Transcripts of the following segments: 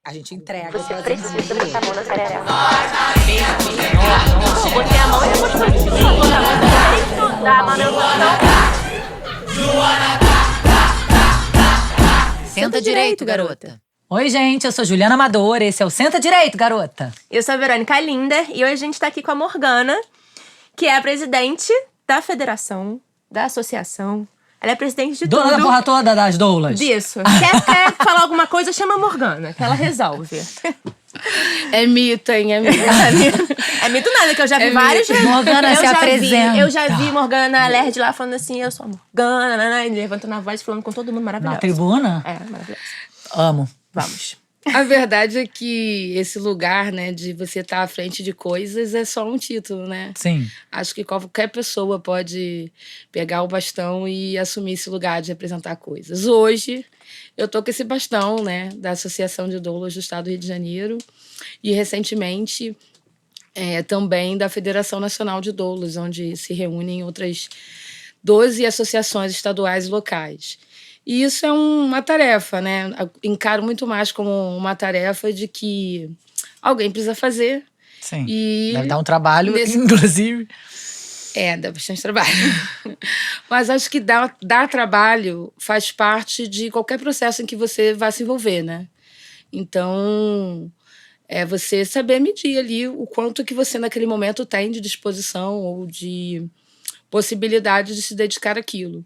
A gente entrega. Você precisa botar a mão na perereca. Botei a mão e depois foi da manutenção. Senta direito, garota. Oi, gente, eu sou Juliana Amador, esse é o Senta Direito, garota. Eu sou a Verônica Linder e hoje a gente tá aqui com a Morgana, que é a presidente da federação, da associação. Ela é presidente de Dona tudo. da porra toda das doulas. Disso. Quer falar alguma coisa, chama a Morgana, que ela resolve. É mito, hein? É mito. É mito nada, que eu já vi vários... Morgana se apresenta. Eu já vi Morgana Lerd lá falando assim, eu sou a Morgana, e levantando a voz, falando com todo mundo, maravilhosa. Na tribuna? É, maravilhosa. Amo. Vamos. A verdade é que esse lugar, né, de você estar à frente de coisas é só um título, né? Sim. Acho que qualquer pessoa pode pegar o bastão e assumir esse lugar de representar coisas. Hoje, eu tô com esse bastão, né, da Associação de Doulas do Estado do Rio de Janeiro e, recentemente, também da Federação Nacional de Doulas, onde se reúnem outras 12 associações estaduais e locais. E isso é uma tarefa, né? Eu encaro muito mais como uma tarefa de que alguém precisa fazer. Sim. E deve dar um trabalho, inclusive. Dá bastante trabalho. Mas acho que dar trabalho faz parte de qualquer processo em que você vai se envolver, né? Então, é você saber medir ali o quanto que você naquele momento tem de disposição ou de possibilidade de se dedicar àquilo.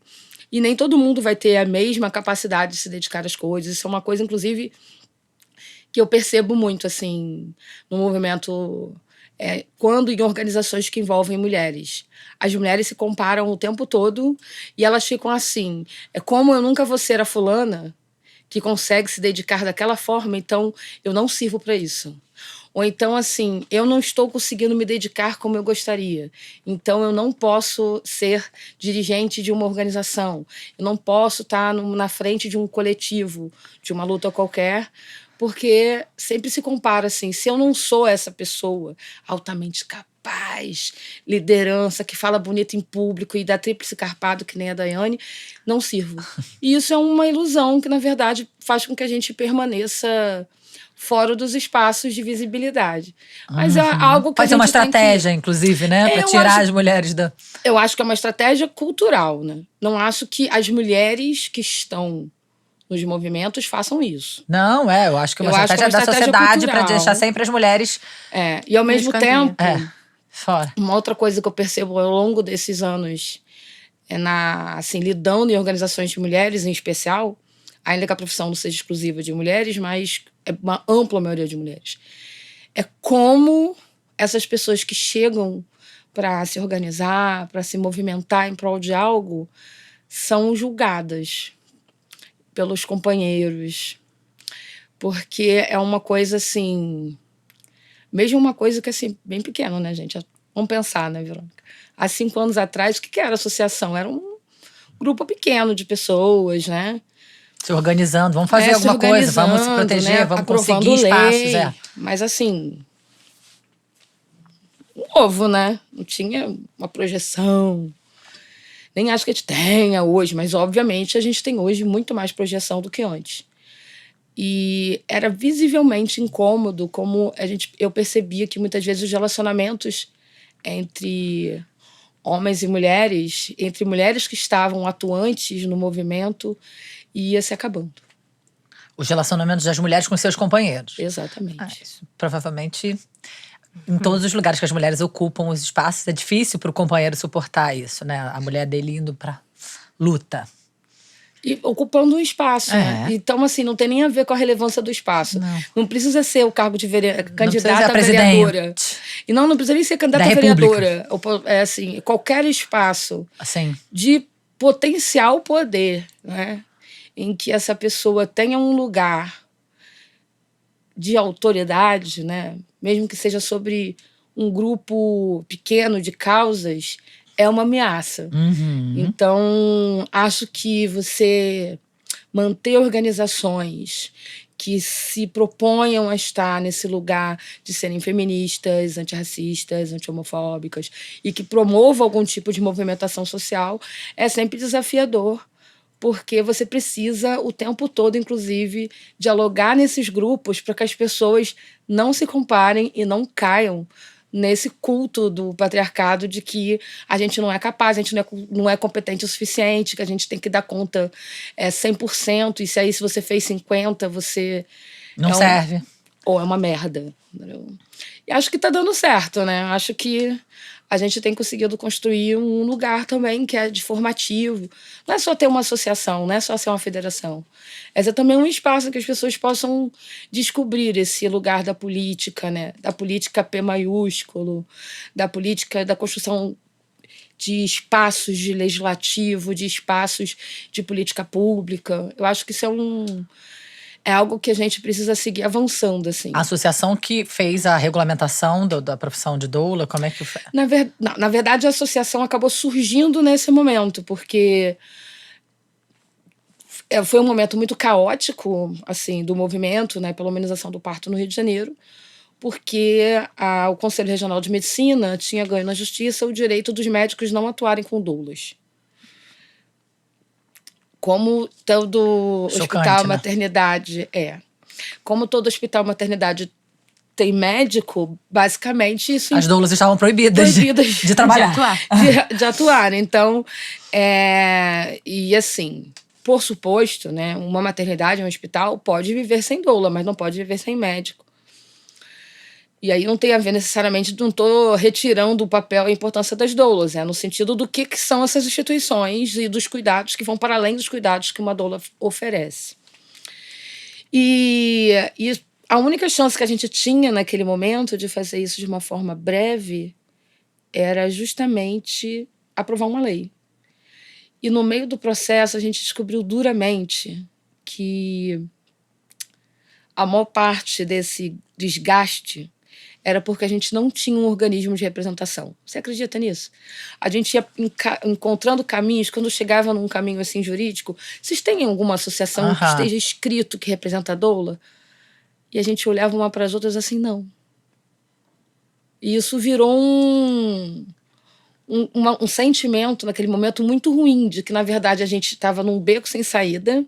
E nem todo mundo vai ter a mesma capacidade de se dedicar às coisas. Isso é uma coisa, inclusive, que eu percebo muito, assim, no movimento, quando em organizações que envolvem mulheres. As mulheres se comparam o tempo todo e elas ficam assim, como eu nunca vou ser a fulana que consegue se dedicar daquela forma, então eu não sirvo para isso. Ou então, assim, eu não estou conseguindo me dedicar como eu gostaria. Então, eu não posso ser dirigente de uma organização. Eu não posso estar na frente de um coletivo, de uma luta qualquer, porque sempre se compara assim, se eu não sou essa pessoa altamente capaz, liderança, que fala bonito em público e dá tríplice carpado, que nem a Daiane, não sirvo. E isso é uma ilusão que, na verdade, faz com que a gente permaneça fora dos espaços de visibilidade. Mas é algo que pode ser uma estratégia, inclusive, né? Para tirar as mulheres da... Eu acho que é uma estratégia cultural, né? Não acho que as mulheres que estão nos movimentos façam isso. Não, eu acho que é uma estratégia da sociedade para deixar sempre as mulheres... E ao mesmo tempo... fora. Uma outra coisa que eu percebo ao longo desses anos, assim, lidando em organizações de mulheres em especial, ainda que a profissão não seja exclusiva de mulheres, mas é uma ampla maioria de mulheres. É como essas pessoas que chegam para se organizar, para se movimentar em prol de algo, são julgadas pelos companheiros. Porque é uma coisa assim... Mesmo uma coisa que é assim, bem pequena, né, gente? Vamos pensar, né, Verônica? Há 5 anos atrás, o que era a associação? Era um grupo pequeno de pessoas, né? Se organizando, vamos fazer alguma coisa, vamos se proteger, né? Vamos conseguir espaços. Mas assim, novo, né? Não tinha uma projeção. Nem acho que a gente tenha hoje, mas obviamente a gente tem hoje muito mais projeção do que antes. E era visivelmente incômodo como eu percebia que muitas vezes os relacionamentos entre homens e mulheres, entre mulheres que estavam atuantes no movimento, ia se acabando. Os relacionamentos das mulheres com seus companheiros. Exatamente. Isso, provavelmente, em todos os lugares que as mulheres ocupam os espaços, é difícil para o companheiro suportar isso, né? A mulher dele indo para luta. E ocupando um espaço, né? Então, assim, não tem nem a ver com a relevância do espaço. Não precisa ser o cargo de candidata a vereadora. E não precisa nem ser candidata a vereadora. Assim, qualquer espaço de potencial poder, né? Em que essa pessoa tenha um lugar de autoridade, né? Mesmo que seja sobre um grupo pequeno de causas, é uma ameaça. Então, acho que você manter organizações que se proponham a estar nesse lugar de serem feministas, antirracistas, anti-homofóbicas e que promovam algum tipo de movimentação social é sempre desafiador, porque você precisa o tempo todo, inclusive, dialogar nesses grupos para que as pessoas não se comparem e não caiam nesse culto do patriarcado de que a gente não é capaz, a gente não é competente o suficiente, que a gente tem que dar conta 100%, e se você fez 50%, você... Não serve. Ou é uma merda. Entendeu? E acho que tá dando certo, né? Acho que a gente tem conseguido construir um lugar também que é de formativo. Não é só ter uma associação, não é só ser uma federação. Esse é também um espaço que as pessoas possam descobrir esse lugar da política, né? Da política P maiúsculo, da política, da construção de espaços de legislativo, de espaços de política pública. Eu acho que isso é algo que a gente precisa seguir avançando, assim. A associação que fez a regulamentação da profissão de doula, como é que foi? Na verdade, a associação acabou surgindo nesse momento, porque foi um momento muito caótico, assim, do movimento, né, pela humanização do parto no Rio de Janeiro, porque o Conselho Regional de Medicina tinha ganho na justiça o direito dos médicos não atuarem com doulas. Como todo Chocante, hospital né? maternidade como todo hospital maternidade tem médico, basicamente isso... As doulas estavam proibidas de trabalhar. De atuar. Então, e assim, por suposto, né, uma maternidade, um hospital, pode viver sem doula, mas não pode viver sem médico. E aí não tem a ver necessariamente, não estou retirando o papel e a importância das doulas, no sentido do que são essas instituições e dos cuidados que vão para além dos cuidados que uma doula oferece. E a única chance que a gente tinha naquele momento de fazer isso de uma forma breve era justamente aprovar uma lei. E no meio do processo a gente descobriu duramente que a maior parte desse desgaste era porque a gente não tinha um organismo de representação. Você acredita nisso? A gente ia encontrando caminhos, quando chegava num caminho assim jurídico, vocês têm alguma associação que esteja escrito que representa a doula? E a gente olhava uma para as outras assim, não. E isso virou um sentimento naquele momento muito ruim, de que na verdade a gente estava num beco sem saída.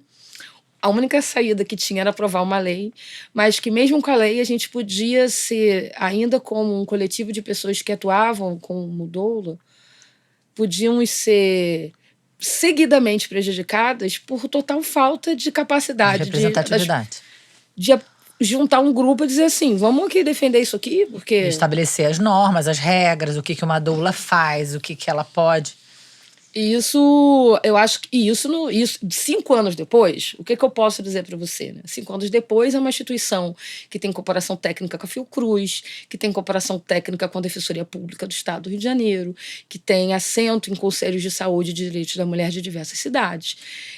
A única saída que tinha era aprovar uma lei, mas que mesmo com a lei a gente podia ser, ainda como um coletivo de pessoas que atuavam como doula, podíamos ser seguidamente prejudicadas por total falta de capacidade. De representatividade. De juntar um grupo e dizer assim, vamos aqui defender isso aqui, porque... Estabelecer as normas, as regras, o que uma doula faz, o que ela pode... Isso, eu acho que isso 5 anos depois, o que eu posso dizer para você? Né? 5 anos depois é uma instituição que tem cooperação técnica com a Fiocruz, que tem cooperação técnica com a Defensoria Pública do Estado do Rio de Janeiro, que tem assento em conselhos de saúde e de direitos da mulher de diversas cidades.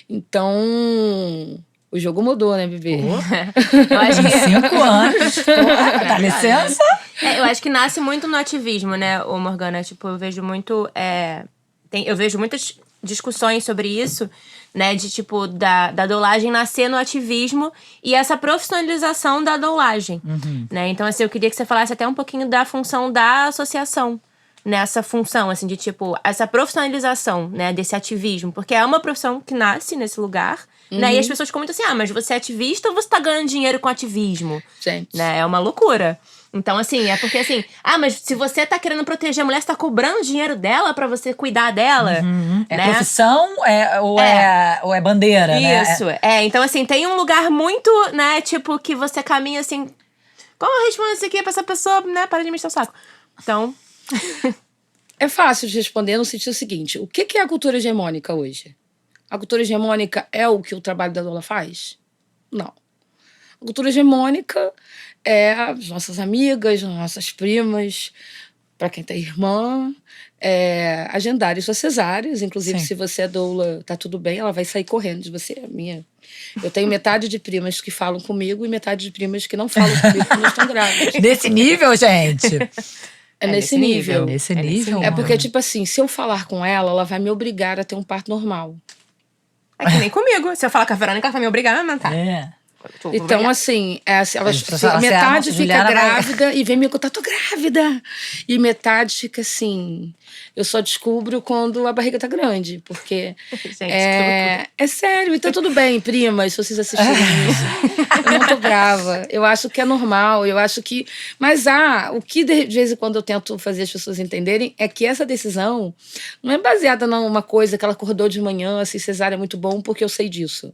Então, o jogo mudou, né, bebê? Eu acho que 5 anos, dá licença? Eu acho que nasce muito no ativismo, né, Morgana? Tipo, eu vejo muito... eu vejo muitas discussões sobre isso, né? De tipo, da doulagem nascer no ativismo e essa profissionalização da doulagem. Né? Então, assim, eu queria que você falasse até um pouquinho da função da associação. Nessa função, assim, de tipo, essa profissionalização, né, desse ativismo. Porque é uma profissão que nasce nesse lugar, né? E as pessoas ficam muito assim, mas você é ativista ou você tá ganhando dinheiro com ativismo? Gente. Né? É uma loucura. Então, assim, é porque assim... mas se você tá querendo proteger a mulher, você tá cobrando dinheiro dela pra você cuidar dela. Né? É profissão ou é bandeira, Isso, né? Então, assim, tem um lugar muito, né, tipo, que você caminha assim... Como eu respondo isso aqui pra essa pessoa, né, para de me encher o saco? Então... É fácil de responder no sentido seguinte. O que é a cultura hegemônica hoje? A cultura hegemônica é o que o trabalho da doula faz? Não. A cultura hegemônica é as nossas amigas, as nossas primas, para quem tem irmã, agendarem suas cesáreas. Inclusive, Sim. se você é doula, tá tudo bem, ela vai sair correndo de você. Eu tenho metade de primas que falam comigo e metade de primas que não falam comigo quando estão grávidas. Nesse nível, gente? É nesse nível. Nesse nível. É porque, tipo assim, se eu falar com ela, ela vai me obrigar a ter um parto normal. É que nem comigo. Se eu falar com a Verônica, ela vai me obrigar a amamentar. Então, assim, Ela metade se fica Juliana grávida e vem me contar, tô grávida. E metade fica assim, eu só descubro quando a barriga tá grande. Porque Gente, é sério. Então, tudo bem, primas, se vocês assistirem isso. Eu não tô brava. Eu acho que é normal. Eu acho que... Mas o que de vez em quando eu tento fazer as pessoas entenderem é que essa decisão não é baseada numa coisa que ela acordou de manhã, assim, cesárea é muito bom, porque eu sei disso.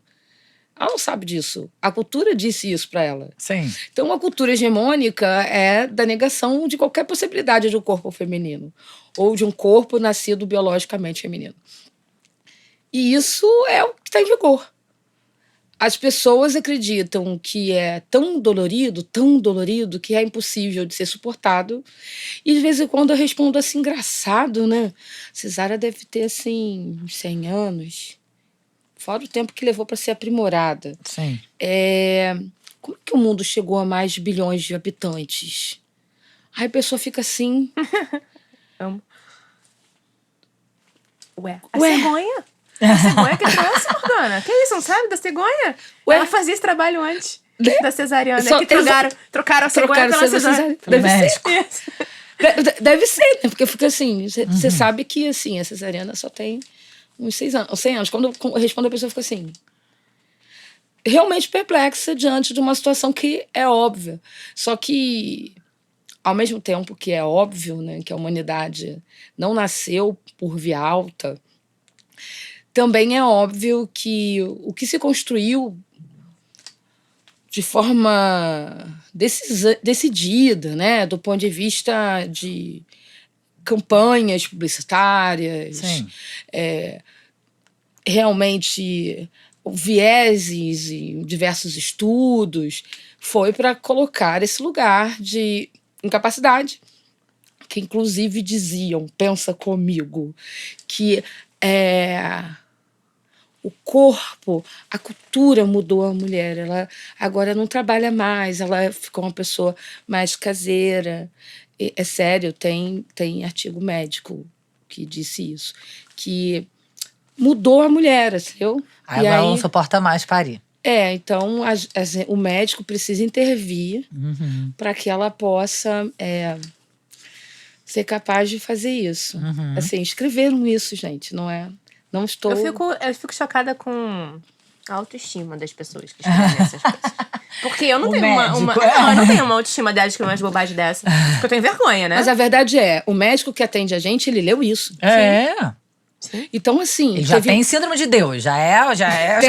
Ela não sabe disso. A cultura disse isso para ela. Sim. Então, a cultura hegemônica é da negação de qualquer possibilidade de um corpo feminino ou de um corpo nascido biologicamente feminino. E isso é o que está em vigor. As pessoas acreditam que é tão dolorido, que é impossível de ser suportado. E de vez em quando eu respondo assim, engraçado, né? Cesárea deve ter, assim, uns 100 anos. Fora o tempo que levou para ser aprimorada. Sim. Como é que o mundo chegou a mais de bilhões de habitantes? Aí a pessoa fica assim... Amo. A cegonha? A cegonha que trouxe, Morgana? Que isso, não sabe da cegonha? Ela fazia esse trabalho antes da cesariana. Que trocaram a cegonha pela cesárea. Deve ser. Deve ser, né? Porque fica assim, você sabe que assim, a cesariana só tem uns 100 anos. Quando eu respondo, a pessoa fica assim... realmente perplexa diante de uma situação que é óbvia. Só que, ao mesmo tempo que é óbvio, né, que a humanidade não nasceu por via alta, também é óbvio que o que se construiu de forma decidida, né, do ponto de vista de campanhas publicitárias, realmente vieses e diversos estudos, foi para colocar esse lugar de incapacidade, que inclusive diziam, pensa comigo, que o corpo, a cultura mudou a mulher, ela agora não trabalha mais, ela ficou uma pessoa mais caseira. É sério, tem artigo médico que disse isso, que mudou a mulher, entendeu? Aí ela não suporta mais parir. Então o médico precisa intervir para que ela possa ser capaz de fazer isso. Assim, escreveram isso, gente, não é? Não estou... Eu fico chocada com a autoestima das pessoas que escrevem essas coisas. Porque eu não tenho eu não tenho uma autoestima delas que umas bobagens dessa. Porque eu tenho vergonha, né? Mas a verdade o médico que atende a gente, ele leu isso. Sim. Então, assim... Ele já tem síndrome de Deus, já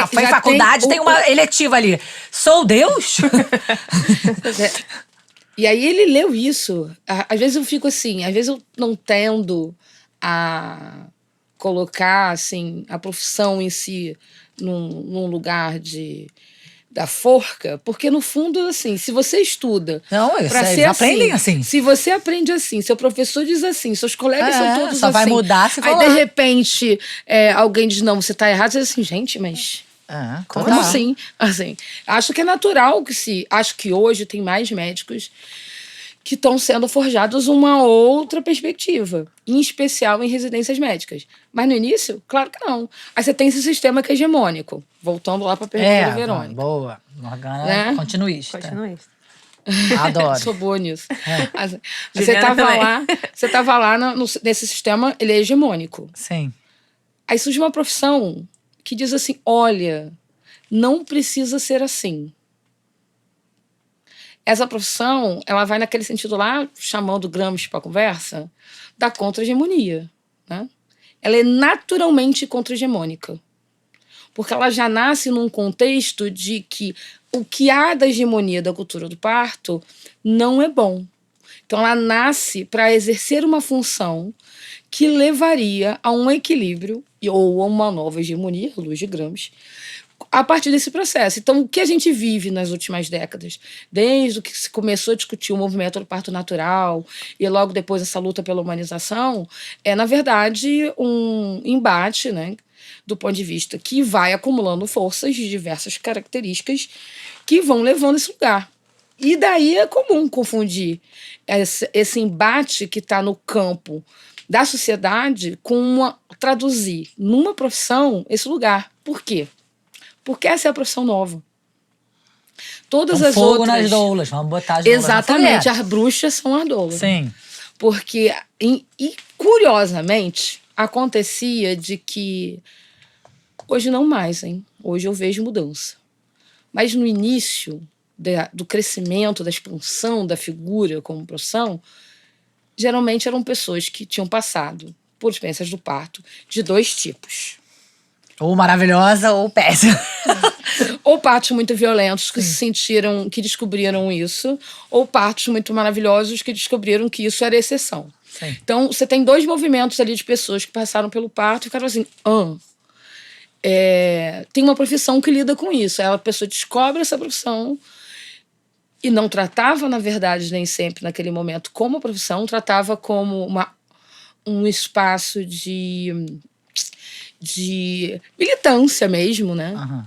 foi em faculdade, tem uma eletiva ali. Sou Deus? E aí ele leu isso. Às vezes eu fico assim, às vezes eu não tendo a colocar, assim, a profissão em si num lugar da forca, porque no fundo, assim, se você estuda... Não, eles aprendem assim. Se você aprende assim, seu professor diz assim, seus colegas são todos só assim. vai mudar se for Aí, lá. de repente, alguém diz, não, você tá errado. Você diz assim, gente, mas... como assim? Acho que é natural acho que hoje tem mais médicos que estão sendo forjados uma outra perspectiva, em especial em residências médicas. Mas no início, claro que não. Aí você tem esse sistema que é hegemônico. Voltando lá para a pergunta da Verônica. Boa. Morgana, continuista. Adoro. Sou boa nisso. Você estava lá nesse sistema, ele é hegemônico. Sim. Aí surge uma profissão que diz assim, olha, não precisa ser assim. Essa profissão, ela vai naquele sentido lá, chamando Gramsci para a conversa, da contra-hegemonia, né? Ela é naturalmente contra-hegemônica. Porque ela já nasce num contexto de que o que há da hegemonia da cultura do parto não é bom. Então ela nasce para exercer uma função que levaria a um equilíbrio ou a uma nova hegemonia, à luz de Gramsci, a partir desse processo. Então, o que a gente vive nas últimas décadas, desde que se começou a discutir o movimento do parto natural e logo depois essa luta pela humanização, é, na verdade, um embate, né, do ponto de vista que vai acumulando forças de diversas características que vão levando esse lugar. E daí é comum confundir esse embate que está no campo da sociedade com traduzir numa profissão esse lugar. Por quê? Porque essa é a profissão nova. Todas Então, as fogo outras... nas doulas, vamos botar as doulas Exatamente, na as bruxas são as doulas. Sim. Porque, e curiosamente, acontecia de que... Hoje não mais, hein? Hoje eu vejo mudança. Mas no início do crescimento, da expansão da figura como profissão, geralmente eram pessoas que tinham passado por experiências do parto de 2 tipos. Ou maravilhosa ou péssima. Ou partos muito violentos que se sentiram, que descobriram isso, ou partos muito maravilhosos que descobriram que isso era exceção. Sim. Então, você tem 2 movimentos ali de pessoas que passaram pelo parto e ficaram assim, tem uma profissão que lida com isso. Aí a pessoa descobre essa profissão e não tratava, na verdade, nem sempre naquele momento como profissão, tratava como um espaço de militância mesmo, né? Uhum.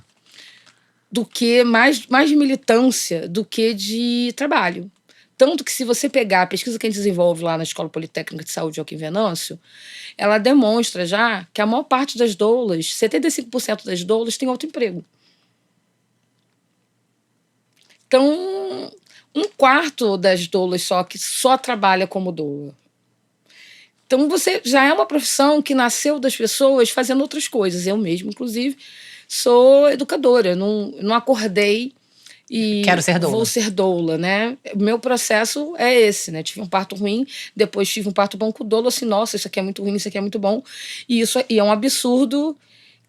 Do que mais de militância do que de trabalho. Tanto que se você pegar a pesquisa que a gente desenvolve lá na Escola Politécnica de Saúde Joaquim Venâncio, ela demonstra já que a maior parte das doulas, 75% das doulas, tem autoemprego. Então, 1/4 das doulas só que só trabalha como doula. Então, você já é uma profissão que nasceu das pessoas fazendo outras coisas. Eu mesma, inclusive, sou educadora. Não acordei e Quero ser doula. vou ser doula, né? Meu processo é esse, né? Tive um parto ruim, depois tive um parto bom com doula, assim, nossa, isso aqui é muito ruim, isso aqui é muito bom. E é um absurdo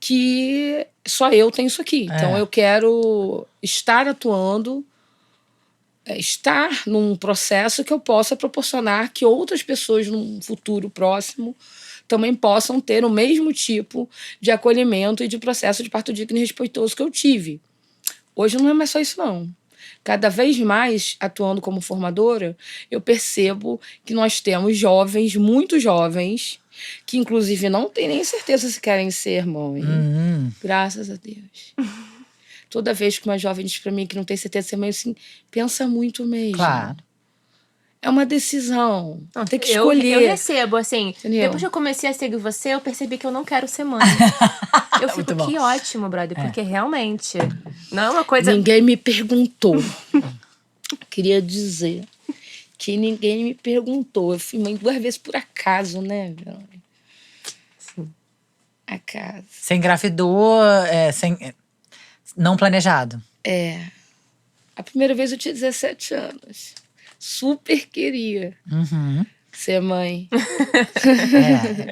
que só eu tenho isso aqui. Então, eu quero estar atuando, estar num processo que eu possa proporcionar que outras pessoas num futuro próximo também possam ter o mesmo tipo de acolhimento e de processo de parto digno e respeitoso que eu tive. Hoje não é mais só isso, não. Cada vez mais, atuando como formadora, eu percebo que nós temos jovens, muito jovens, que inclusive não têm nem certeza se querem ser mãe. Graças a Deus. Toda vez que uma jovem diz pra mim que não tem certeza de ser mãe, assim, pensa muito mesmo. Claro. É uma decisão. Tem que Eu escolher. recebo, assim, Entendeu? depois que eu comecei a seguir você, eu percebi que eu não quero ser mãe. Eu fico, Muito bom. que ótimo, brother, porque realmente não é uma coisa... Ninguém me perguntou. Queria dizer que ninguém me perguntou. Eu fui mãe 2 vezes por acaso, né, velho? Sim. Acaso. Você engravidou não planejado. A primeira vez eu tinha 17 anos. Super queria ser mãe.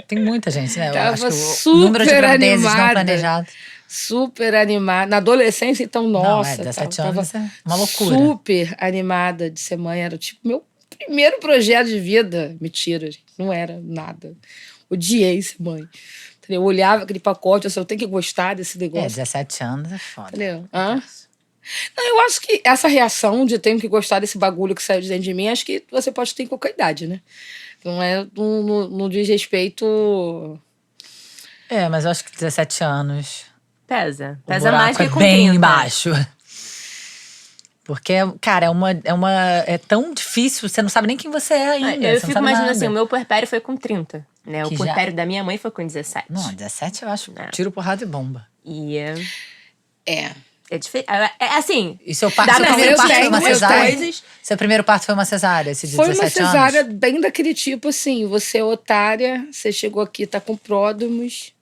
Tem muita gente, né? Eu Tava acho que o número de super gravidezes não animada. planejados. Super animada. Na adolescência, então, nossa. 17 tava anos é uma loucura. Super animada de ser mãe. Era tipo meu primeiro projeto de vida. Mentira, gente. Não era nada. Odiei ser mãe. Entendeu? Eu olhava aquele pacote, eu tenho que gostar desse negócio. 17 anos é foda. Entendeu? Não, eu acho que essa reação de tenho que gostar desse bagulho que saiu de dentro de mim, acho que você pode ter em qualquer idade, né? Não diz respeito... Mas eu acho que 17 anos... Pesa O buraco mais que com bem 30. embaixo. Porque, cara, é tão difícil, você não sabe nem quem você é ainda. Eu você fico não sabe imaginando nada. assim, o meu puerpério foi com 30, né? Que O puerpério da minha mãe foi com 17. Não, 17 eu acho tiro, porrada e bomba. E É. diferente. Assim, E seu dá pra primeiro parto foi uma duas cesárea? coisas. Seu primeiro parto foi uma cesárea, esse de Foi uma 17 cesárea anos? bem daquele tipo assim, você é otária, você chegou aqui, tá com pródromos,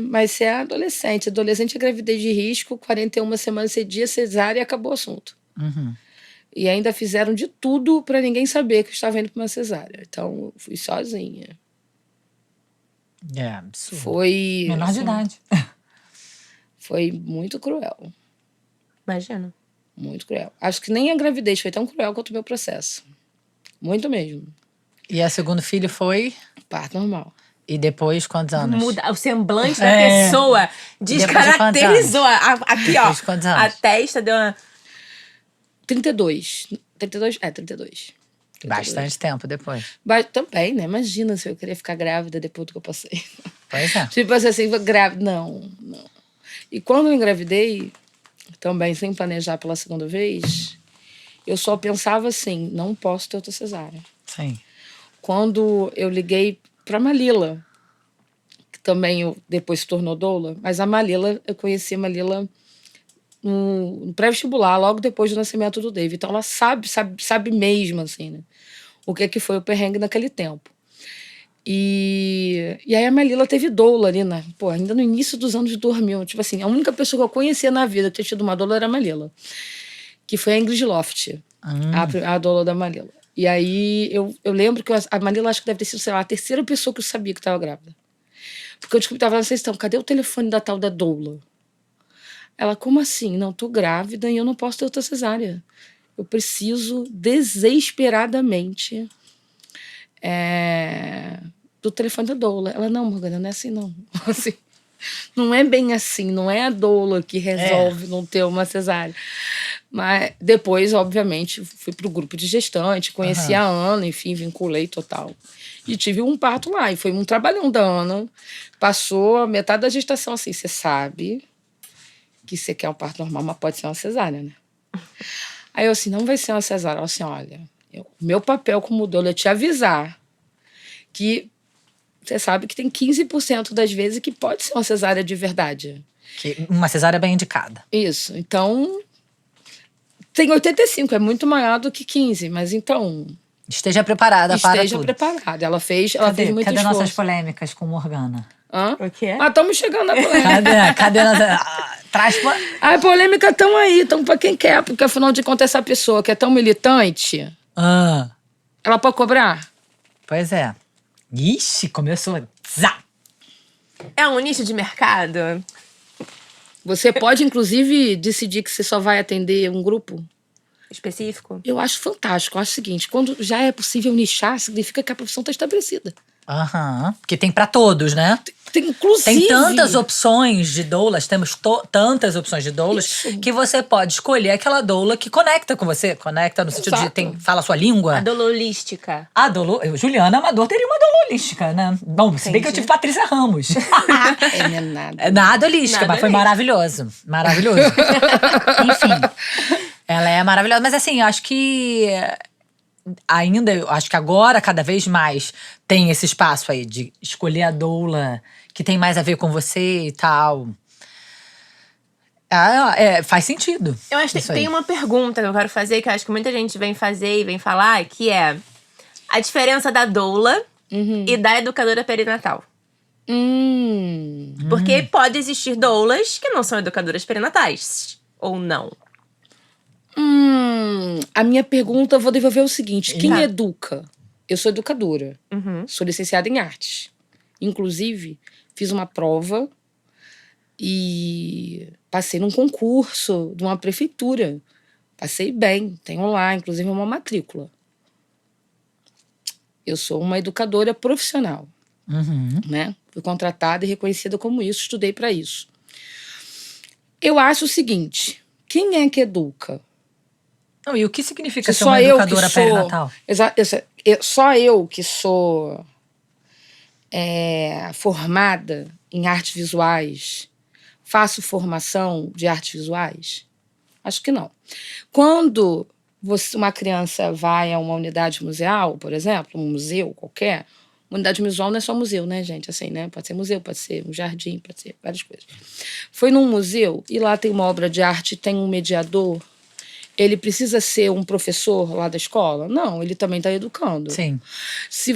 mas você é adolescente. Adolescente é gravidez de risco, 41 semanas cedia, cesárea e acabou o assunto. E ainda fizeram de tudo pra ninguém saber que eu estava indo pra uma cesárea. Então, eu fui sozinha. Absurdo. Foi... Menor de idade. Foi muito cruel. Imagina. Muito cruel. Acho que nem a gravidez foi tão cruel quanto o meu processo. Muito mesmo. E a segundo filho foi? Parto normal. E depois, quantos anos? Muda o semblante da pessoa. Descaracterizou. Aqui, ó. Depois de quantos anos? A testa deu uma... 32. 32? 32. Bastante tempo depois. Mas também, né? Imagina se eu queria ficar grávida depois do que eu passei. Pois é. Tipo assim, grávida. Não. E quando eu engravidei, também sem planejar pela segunda vez, eu só pensava assim, não posso ter outra cesárea. Sim. Quando eu liguei pra Malila, que também depois se tornou doula, mas a Malila, eu conheci a Malila no pré-vestibular, logo depois do nascimento do David. Então ela sabe mesmo, assim, né? O que foi o perrengue naquele tempo. E aí a Melila teve doula ali, né? Pô, ainda no início dos anos 2000. Tipo assim, a única pessoa que eu conhecia na vida que tinha tido uma doula era a Melila. Que foi a Ingrid Loft, a doula da Melila. E aí eu lembro que a Melila acho que deve ter sido, sei lá, a terceira pessoa que eu sabia que estava grávida. Porque eu descobri que tava na sessão, cadê o telefone da tal da doula? Ela, como assim? Não, tô grávida e eu não posso ter outra cesárea. Eu preciso desesperadamente do telefone da doula. Ela, não, Morgana, não é assim, não. Assim, não é bem assim, não é a doula que resolve não ter uma cesárea. Mas depois, obviamente, fui pro grupo de gestante, conheci a Ana, enfim, vinculei total. E tive um parto lá, e foi um trabalhão da Ana. Passou a metade da gestação assim, você sabe que você quer um parto normal, mas pode ser uma cesárea, né? Aí eu assim, não vai ser uma cesárea. Ela assim, olha, o meu papel como doula é te avisar que você sabe que tem 15% das vezes que pode ser uma cesárea de verdade. Que uma cesárea bem indicada. Isso, então tem 85, é muito maior do que 15, mas então... Esteja preparada para tudo. Esteja preparada. Ela teve muito cadê esforço. nossas polêmicas com Morgana? Hã? O quê? Ah, estamos chegando na polêmica. Cadê nossa... Traz... A polêmica estão aí, estão para quem quer, porque afinal de contas essa pessoa que é tão militante, ela pode cobrar? Pois é. Ixi, começou. Zá. É um nicho de mercado? Você pode, inclusive, decidir que você só vai atender um grupo? Específico? Eu acho fantástico. Eu acho o seguinte, quando já é possível nichar, significa que a profissão está estabelecida. Porque tem pra todos, né? Inclusive... Tem tantas opções de doulas, temos tantas opções de doulas, Isso. que você pode escolher aquela doula que conecta com você. Conecta no sentido de fala a sua língua. A doula holística. A doula... Juliana Amador teria uma doula holística, né? Bom, se bem que eu tive Patrícia Ramos. Não é nada. É nada holística, mas foi maravilhoso. Maravilhoso. Enfim, ela é maravilhosa. Mas assim, eu acho que... eu acho que agora, cada vez mais, tem esse espaço aí de escolher a doula que tem mais a ver com você e tal. Faz sentido. Eu acho que tem uma pergunta que eu quero fazer, que eu acho que muita gente vem fazer e vem falar, que é a diferença da doula e da educadora perinatal. Porque pode existir doulas que não são educadoras perinatais, ou não. A minha pergunta, eu vou devolver o seguinte. Quem educa? Eu sou educadora. Sou licenciada em artes. Inclusive, fiz uma prova e passei num concurso de uma prefeitura. Passei bem. Tenho lá, inclusive, uma matrícula. Eu sou uma educadora profissional. Né? Fui contratada e reconhecida como isso. Estudei para isso. Eu acho o seguinte. Quem é que educa? Não, e o que significa ser uma educadora perinatal? Só eu que sou formada em artes visuais, faço formação de artes visuais? Acho que não. Quando uma criança vai a uma unidade museal, por exemplo, um museu qualquer, unidade visual não é só museu, né, gente? Assim, né? Pode ser museu, pode ser um jardim, pode ser várias coisas. Foi num museu e lá tem uma obra de arte, tem um mediador. Ele precisa ser um professor lá da escola? Não, ele também está educando. Sim. Se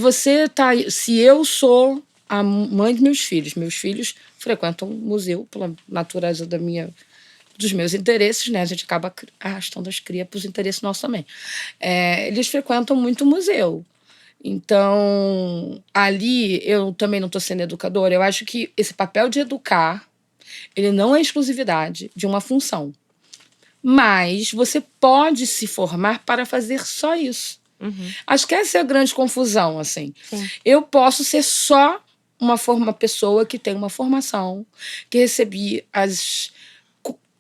eu sou a mãe dos meus filhos frequentam museu pela natureza dos meus interesses, né? A gente acaba arrastando as crias para os interesses nossos também. Eles frequentam muito museu. Então, ali eu também não estou sendo educadora. Eu acho que esse papel de educar, ele não é exclusividade de uma função. Mas você pode se formar para fazer só isso. Acho que essa é a grande confusão, assim. Sim. Eu posso ser só uma pessoa que tem uma formação, que recebi as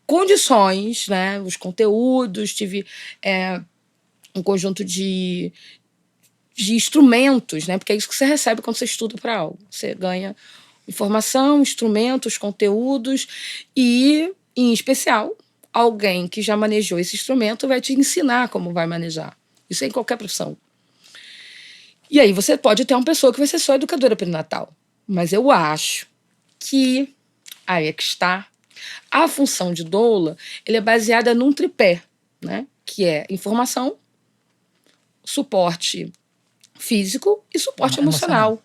condições, né, os conteúdos, tive um conjunto de instrumentos, né, porque é isso que você recebe quando você estuda para algo. Você ganha informação, instrumentos, conteúdos e, em especial, alguém que já manejou esse instrumento vai te ensinar como vai manejar. Isso é em qualquer profissão. E aí você pode ter uma pessoa que vai ser só educadora perinatal. Mas eu acho que aí é que está A função de doula, ele é baseada num tripé, né? Que é informação, suporte físico e suporte emocional.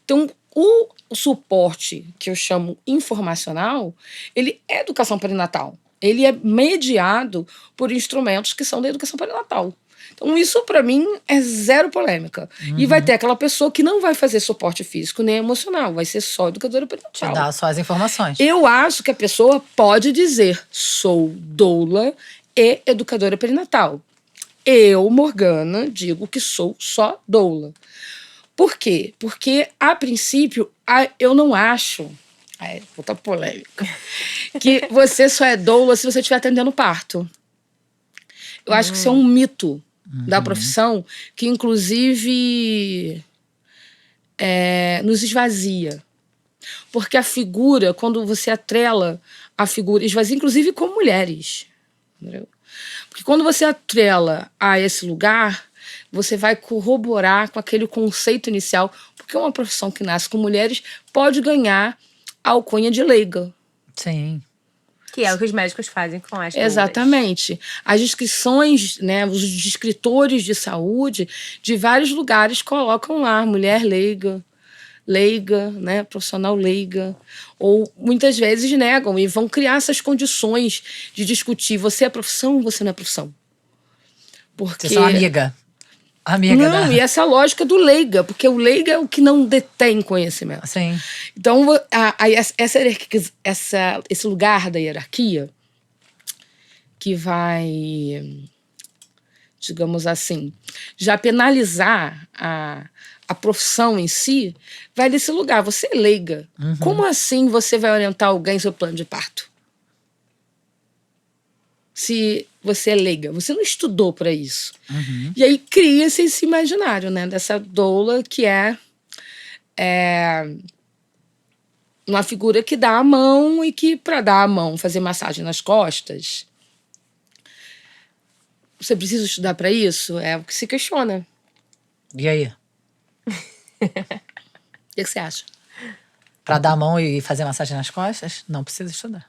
Então, o suporte que eu chamo informacional, ele é educação perinatal. Ele é mediado por instrumentos que são da educação perinatal. Então, isso, para mim, é zero polêmica. E vai ter aquela pessoa que não vai fazer suporte físico nem emocional, vai ser só educadora Te perinatal. dá só as informações. Eu acho que a pessoa pode dizer: sou doula e educadora perinatal. Eu, Morgana, digo que sou só doula. Por quê? Porque, a princípio, eu não acho, puta polêmica, que você só é doula se você estiver atendendo parto. Eu acho que isso é um mito da profissão que, inclusive, nos esvazia. Porque a figura, quando você atrela a figura, esvazia inclusive com mulheres. Entendeu? Porque quando você atrela a esse lugar, você vai corroborar com aquele conceito inicial, porque uma profissão que nasce com mulheres pode ganhar a alcunha de leiga. Sim. Que é o que os médicos fazem com as doulas. Exatamente. As descrições, né, os descritores de saúde de vários lugares colocam lá mulher leiga, né, profissional leiga, ou muitas vezes negam e vão criar essas condições de discutir: você é profissão ou você não é profissão? Porque... Vocês são amiga. Não, e essa é a lógica do leiga, porque o leiga é o que não detém conhecimento. Sim. Então, esse lugar da hierarquia que vai, digamos assim, já penalizar a profissão em si, vai desse lugar. Você é leiga. Como assim você vai orientar alguém sobre plano de parto? Se você é leiga, você não estudou para isso. E aí cria-se esse imaginário, né, dessa doula que é uma figura que dá a mão e que, para dar a mão, fazer massagem nas costas, você precisa estudar para isso? É o que se questiona. E aí? O que você acha? Pra dar a mão e fazer massagem nas costas, não precisa estudar.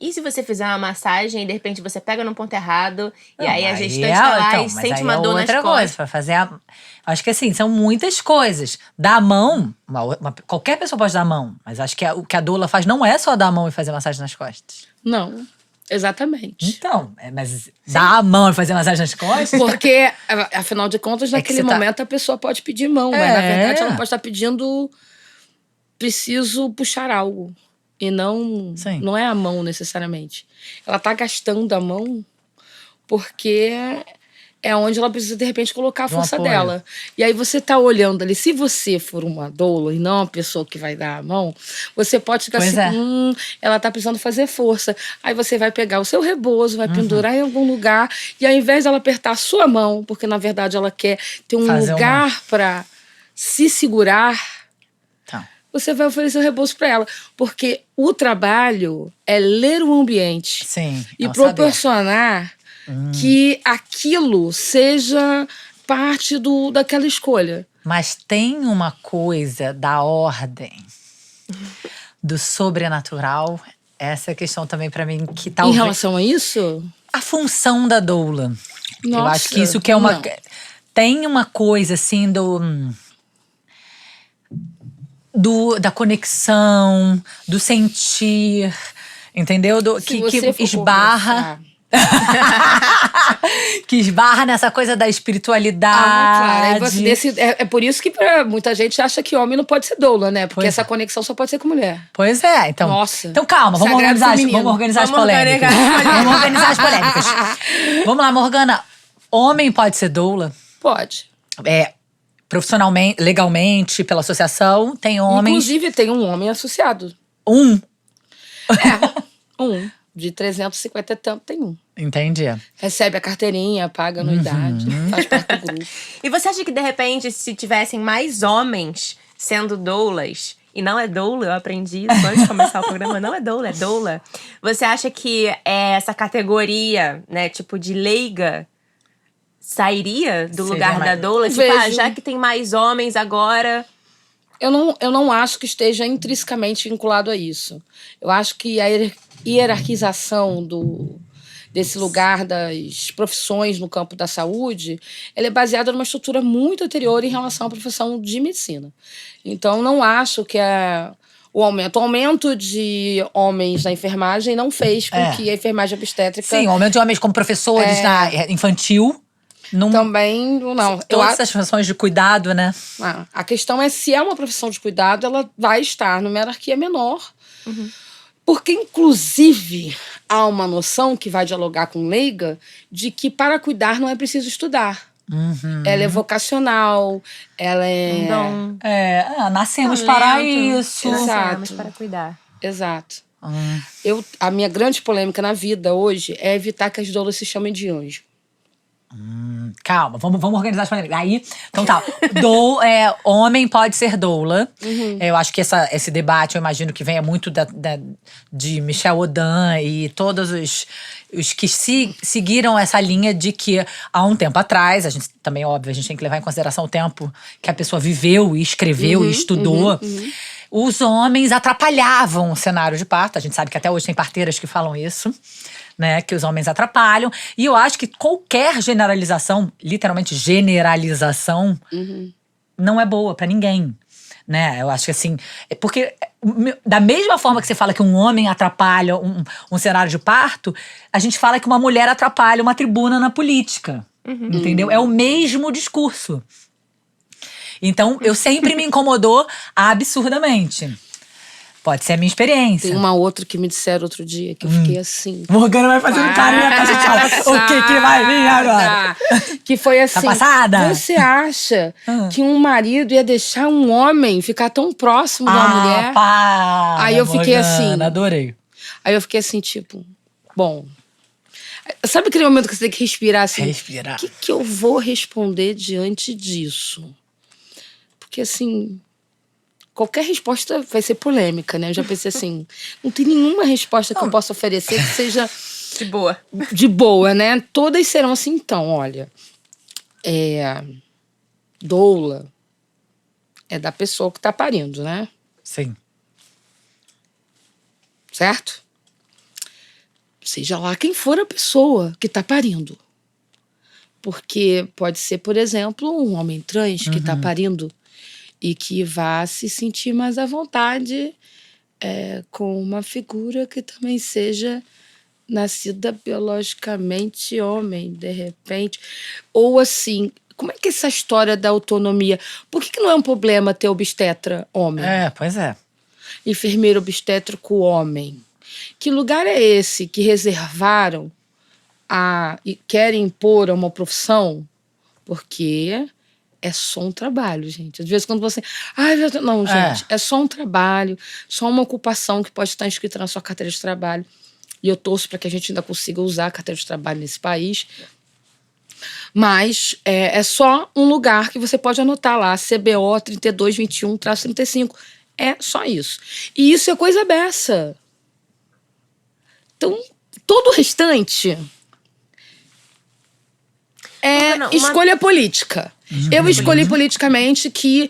E se você fizer uma massagem e de repente você pega no ponto errado Não, e aí a gestante tá lá e sente uma dor nas outra costas? coisa, pra fazer acho que assim, são muitas coisas. Dar a mão, qualquer pessoa pode dar a mão, mas acho que o que a doula faz não é só dar a mão e fazer massagem nas costas. Não, exatamente. Então, mas dar a mão e fazer massagem nas costas... Porque, afinal de contas, naquele você tá- momento a pessoa pode pedir mão, mas na verdade ela pode estar pedindo: preciso puxar algo. E não é a mão necessariamente. Ela tá gastando a mão porque é onde ela precisa, de repente, colocar a força dela. E aí você tá olhando ali. Se você for uma doula e não a pessoa que vai dar a mão, você pode ficar assim: ela tá precisando fazer força. Aí você vai pegar o seu rebozo, vai pendurar em algum lugar, e ao invés dela apertar a sua mão, porque na verdade ela quer ter um lugar para se segurar, você vai oferecer o rebozo para ela. Porque o trabalho é ler o ambiente. Sim, e proporcionar que aquilo seja parte daquela escolha. Mas tem uma coisa da ordem, do sobrenatural. Essa é a questão também para mim que talvez... Em relação a isso? A função da doula. Nossa, eu acho que isso que é uma... Tem uma coisa assim da conexão, do sentir, entendeu? Que esbarra. Que esbarra nessa coisa da espiritualidade. Claro. É por isso que muita gente acha que homem não pode ser doula, né? Porque essa conexão só pode ser com mulher. Pois é. Então, nossa. Então calma, vamos organizar as polêmicas. Vamos organizar as polêmicas. Vamos lá, Morgana. Homem pode ser doula? Pode. Profissionalmente, legalmente, pela associação, tem homens... Inclusive, tem um homem associado. Um? De 350 e tanto, tem um. Entendi. Recebe a carteirinha, paga anuidade, faz parte do grupo. E você acha que, de repente, se tivessem mais homens sendo doulas, e não é doula, eu aprendi isso antes de começar o programa, não é doula, é doula. Você acha que essa categoria, né, tipo de leiga, sairia do lugar da doula? Tipo, já que tem mais homens agora, Eu não acho que esteja intrinsecamente vinculado a isso. Eu acho que a hierarquização desse lugar das profissões no campo da saúde, ela é baseada numa estrutura muito anterior em relação à profissão de medicina. Então, não acho que o aumento de homens na enfermagem não fez com que a enfermagem obstétrica... Sim, o aumento de homens como professores na infantil. Também não. Todas as funções de cuidado, né? A questão é se é uma profissão de cuidado, ela vai estar numa hierarquia menor. Porque, inclusive, há uma noção que vai dialogar com leiga de que para cuidar não é preciso estudar. Ela é vocacional, ela é... Nascemos para isso. Nascemos para cuidar. Exato. A minha grande polêmica na vida hoje é evitar que as doulas se chamem de anjo. Calma, vamos organizar as polêmicas. Aí, então tá. Homem pode ser doula. Eu acho que esse debate, eu imagino que venha muito de Michel Odin e todos os que seguiram essa linha de que há um tempo atrás, a gente também, óbvio, a gente tem que levar em consideração o tempo que a pessoa viveu e escreveu e estudou. Os homens atrapalhavam o cenário de parto. A gente sabe que até hoje tem parteiras que falam isso. Né, que os homens atrapalham. E eu acho que qualquer generalização, literalmente generalização, não é boa pra ninguém. Né? Eu acho que assim... Porque da mesma forma que você fala que um homem atrapalha um cenário de parto, a gente fala que uma mulher atrapalha uma tribuna na política. Entendeu? É o mesmo discurso. Então, eu sempre me incomodou absurdamente. Pode ser a minha experiência. Tem uma outra que me disseram outro dia, que eu fiquei assim... Morgana vai fazendo carinha pra gente falar. O que vai vir agora? Que foi assim... Tá passada? Você acha que um marido ia deixar um homem ficar tão próximo da mulher? Aí eu fiquei assim... Adorei. Aí eu fiquei assim, tipo... Bom... Sabe aquele momento que você tem que respirar assim? Respirar. O que eu vou responder diante disso? Porque assim... Qualquer resposta vai ser polêmica, né? Eu já pensei assim, não tem nenhuma resposta que eu possa oferecer que seja... De boa. De boa, né? Todas serão assim, então, olha... doula é da pessoa que tá parindo, né? Sim. Certo? Seja lá quem for a pessoa que tá parindo. Porque pode ser, por exemplo, um homem trans que tá parindo e que vá se sentir mais à vontade com uma figura que também seja nascida biologicamente homem, de repente. Ou assim, como é que é essa história da autonomia? Por que não é um problema ter obstetra homem? Pois é. Enfermeiro obstétrico homem. Que lugar é esse que reservaram e querem impor a uma profissão? Porque... é só um trabalho, gente. Às vezes quando você... não, gente. É só um trabalho, só uma ocupação que pode estar inscrita na sua carteira de trabalho. E eu torço para que a gente ainda consiga usar a carteira de trabalho nesse país. Mas é só um lugar que você pode anotar lá, CBO 3221-35. É só isso. E isso é coisa beça. Então, todo o restante é escolha política. Eu escolhi politicamente que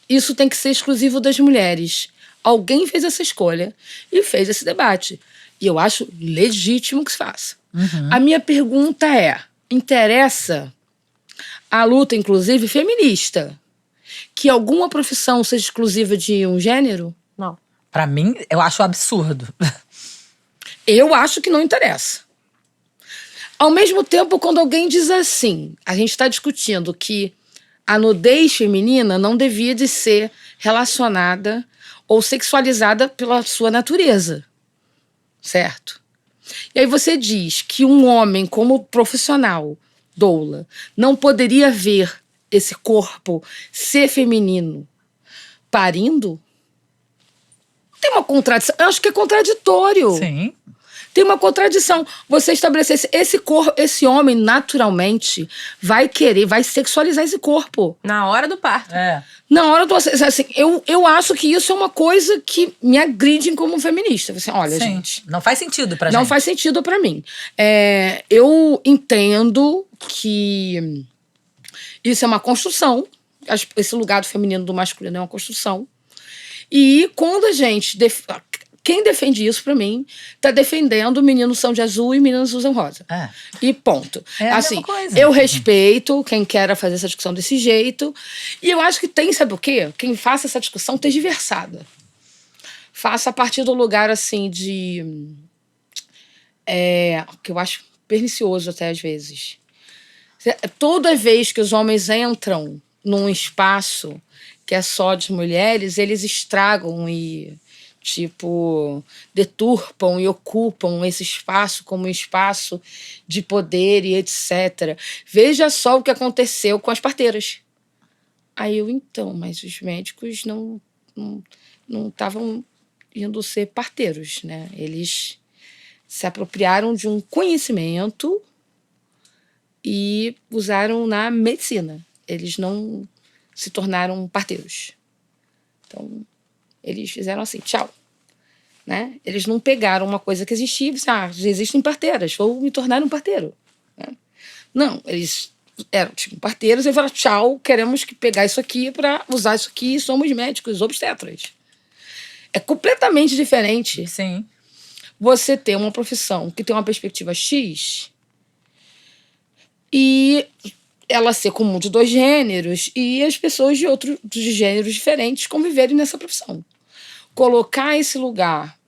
isso tem que ser exclusivo das mulheres. Alguém fez essa escolha e fez esse debate. E eu acho legítimo que se faça. A minha pergunta é, interessa a luta, inclusive, feminista, que alguma profissão seja exclusiva de um gênero? Não. Pra mim, eu acho absurdo. Eu acho que não interessa. Ao mesmo tempo, quando alguém diz assim, a gente está discutindo que a nudez feminina não devia de ser relacionada ou sexualizada pela sua natureza, certo? E aí você diz que um homem como profissional, doula, não poderia ver esse corpo ser feminino parindo? Tem uma contradição. Eu acho que é contraditório. Sim. Tem uma contradição. Você estabelecer esse homem naturalmente vai sexualizar esse corpo. Na hora do parto. Na hora do... Assim, eu acho que isso é uma coisa que me agride como feminista. Assim, olha, Sim. gente... Não faz sentido pra gente. Não faz sentido pra mim. Eu entendo que isso é uma construção, esse lugar do feminino e do masculino é uma construção. E quando a gente... Quem defende isso, pra mim, tá defendendo meninos são de azul e meninas usam rosa. E ponto. É a assim, mesma coisa. eu respeito quem quer fazer essa discussão desse jeito. E eu acho que tem, sabe o quê? Quem faça essa discussão tergiversada. Faça a partir do lugar, assim, de... que eu acho pernicioso até às vezes. Toda vez que os homens entram num espaço que é só de mulheres, eles estragam e... tipo, deturpam e ocupam esse espaço como um espaço de poder e etc. Veja só o que aconteceu com as parteiras. Aí eu, então, mas os médicos não estavam indo ser parteiros, né? Eles se apropriaram de um conhecimento e usaram na medicina. Eles não se tornaram parteiros. Então... eles fizeram assim, tchau. Né? Eles não pegaram uma coisa que existia e disseram, existem parteiras, vou me tornar um parteiro. Né? Não, eles eram tipo parteiros e falaram, tchau, queremos pegar isso aqui para usar isso aqui, somos médicos obstetras. É completamente diferente. Sim. Você ter uma profissão que tem uma perspectiva X e ela ser comum de 2 gêneros e as pessoas de gêneros diferentes conviverem nessa profissão. Colocar esse lugar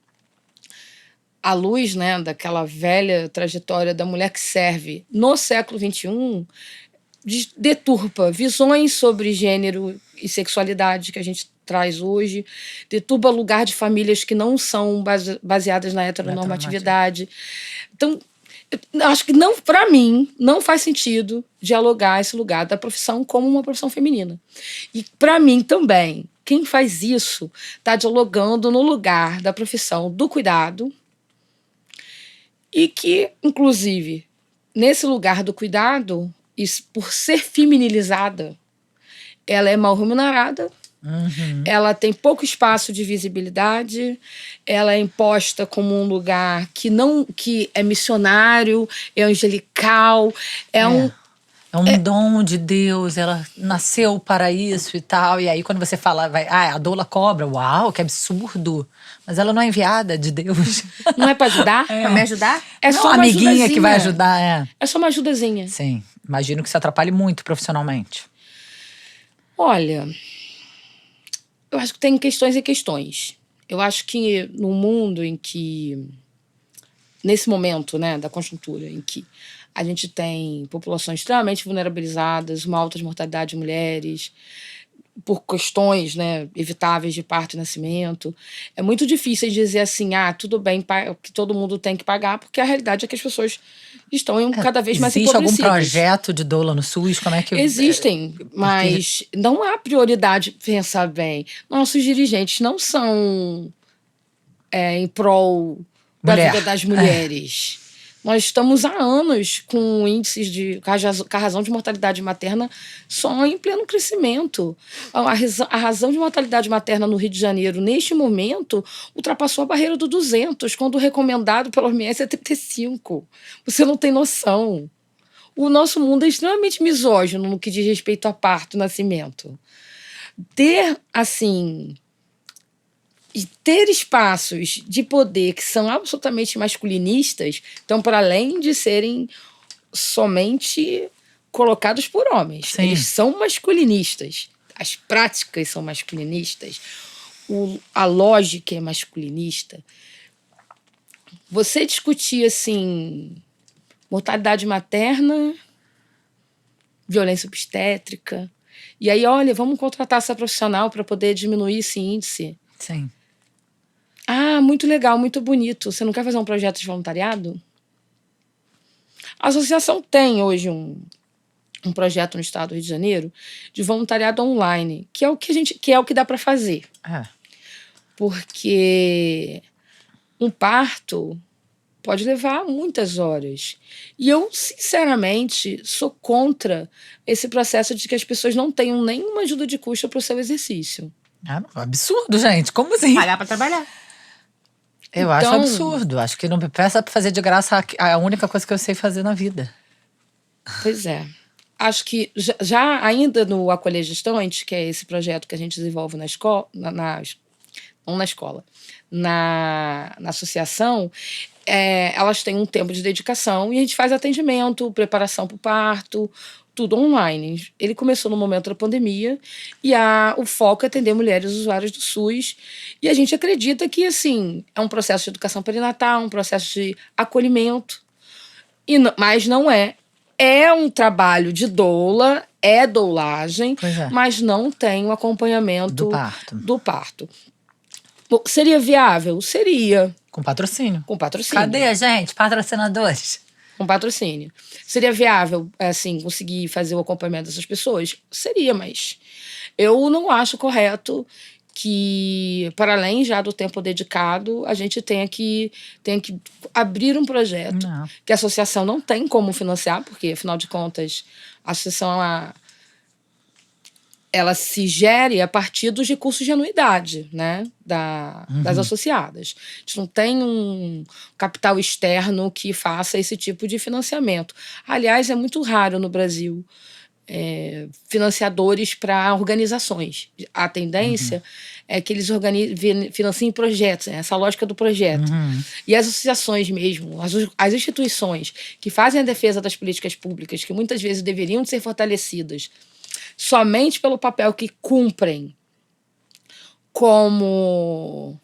à luz, né, daquela velha trajetória da mulher que serve no século XXI deturpa visões sobre gênero e sexualidade que a gente traz hoje, deturpa lugar de famílias que não são baseadas na heteronormatividade. Então, acho que não, para mim, não faz sentido dialogar esse lugar da profissão como uma profissão feminina. E para mim também, quem faz isso está dialogando no lugar da profissão do cuidado e que, inclusive, nesse lugar do cuidado, por ser feminilizada, ela é mal remunerada, ela tem pouco espaço de visibilidade, ela é imposta como um lugar que é missionário, é angelical, é um dom de Deus, ela nasceu para isso e tal. E aí, quando você fala, a doula cobra, uau, que absurdo. Mas ela não é enviada de Deus. Não é para ajudar? Pra me ajudar? É Não, só uma amiguinha ajudazinha. que vai ajudar, É só uma ajudazinha. Sim, imagino que isso atrapalhe muito profissionalmente. Olha, eu acho que tem questões e questões. Eu acho que no mundo em que, nesse momento, né, da conjuntura, em que a gente tem populações extremamente vulnerabilizadas, uma alta mortalidade de mulheres, por questões, né, evitáveis de parto e nascimento, é muito difícil dizer assim, tudo bem, que todo mundo tem que pagar, porque a realidade é que as pessoas estão cada vez mais empobrecidas. Existe algum projeto de doula no SUS? Como é que... Existem, mas não há prioridade, pensar bem. Nossos dirigentes não são em prol da vida das mulheres. Nós estamos há anos com índices com a razão de mortalidade materna só em pleno crescimento. A razão de mortalidade materna no Rio de Janeiro, neste momento, ultrapassou a barreira do 200, quando o recomendado pela OMS é 35. Você não tem noção. O nosso mundo é extremamente misógino no que diz respeito a parto e nascimento. Ter espaços de poder que são absolutamente masculinistas, então, para além de serem somente colocados por homens, Sim. Eles são masculinistas. As práticas são masculinistas. A lógica é masculinista. Você discutir, assim, mortalidade materna, violência obstétrica, e aí, olha, vamos contratar essa profissional para poder diminuir esse índice. Sim. Muito legal, muito bonito. Você não quer fazer um projeto de voluntariado? A associação tem hoje um projeto no estado do Rio de Janeiro de voluntariado online, que é o que dá para fazer. Porque um parto pode levar muitas horas. E eu, sinceramente, sou contra esse processo de que as pessoas não tenham nenhuma ajuda de custo para o seu exercício. Absurdo, gente. Como assim? Pagar pra trabalhar. Eu acho absurdo. Acho que não me peça pra fazer de graça a única coisa que eu sei fazer na vida. Pois é. acho que já ainda no Acolher Gestantes, que é esse projeto que a gente desenvolve na escola, não na escola, na associação, elas têm um tempo de dedicação e a gente faz atendimento, preparação para o parto, tudo online. Ele começou no momento da pandemia e o foco é atender mulheres usuárias do SUS. E a gente acredita que, assim, é um processo de educação perinatal, um processo de acolhimento, mas não é. É um trabalho de doula, é doulagem, mas não tem o acompanhamento do parto. Seria viável? Seria. Com patrocínio. Com patrocínio. Cadê, gente? Patrocinadores. Com patrocínio. Seria viável, assim, conseguir fazer o acompanhamento dessas pessoas? Seria, mas eu não acho correto que, para além já do tempo dedicado, a gente tenha que abrir um projeto que a associação não tem como financiar, porque, afinal de contas, a associação ela se gere a partir dos recursos de anuidade, né, das associadas. A gente não tem um capital externo que faça esse tipo de financiamento. Aliás, é muito raro no Brasil financiadores para organizações. A tendência é que eles financiem projetos, né, essa lógica do projeto. E as associações mesmo, as instituições que fazem a defesa das políticas públicas, que muitas vezes deveriam ser fortalecidas somente pelo papel que cumprem como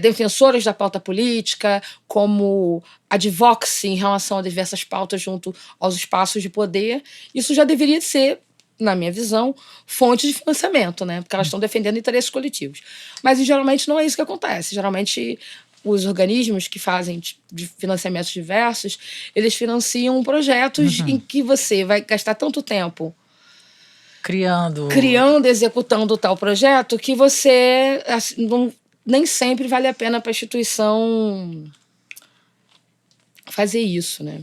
defensoras da pauta política, como advocacy em relação a diversas pautas junto aos espaços de poder, isso já deveria ser, na minha visão, fonte de financiamento, né? Porque elas estão defendendo interesses coletivos. Mas, geralmente, não é isso que acontece. Geralmente, os organismos que fazem de financiamentos diversos, eles financiam projetos em que você vai gastar tanto tempo criando, executando tal projeto, que você nem sempre vale a pena para a instituição fazer isso, né?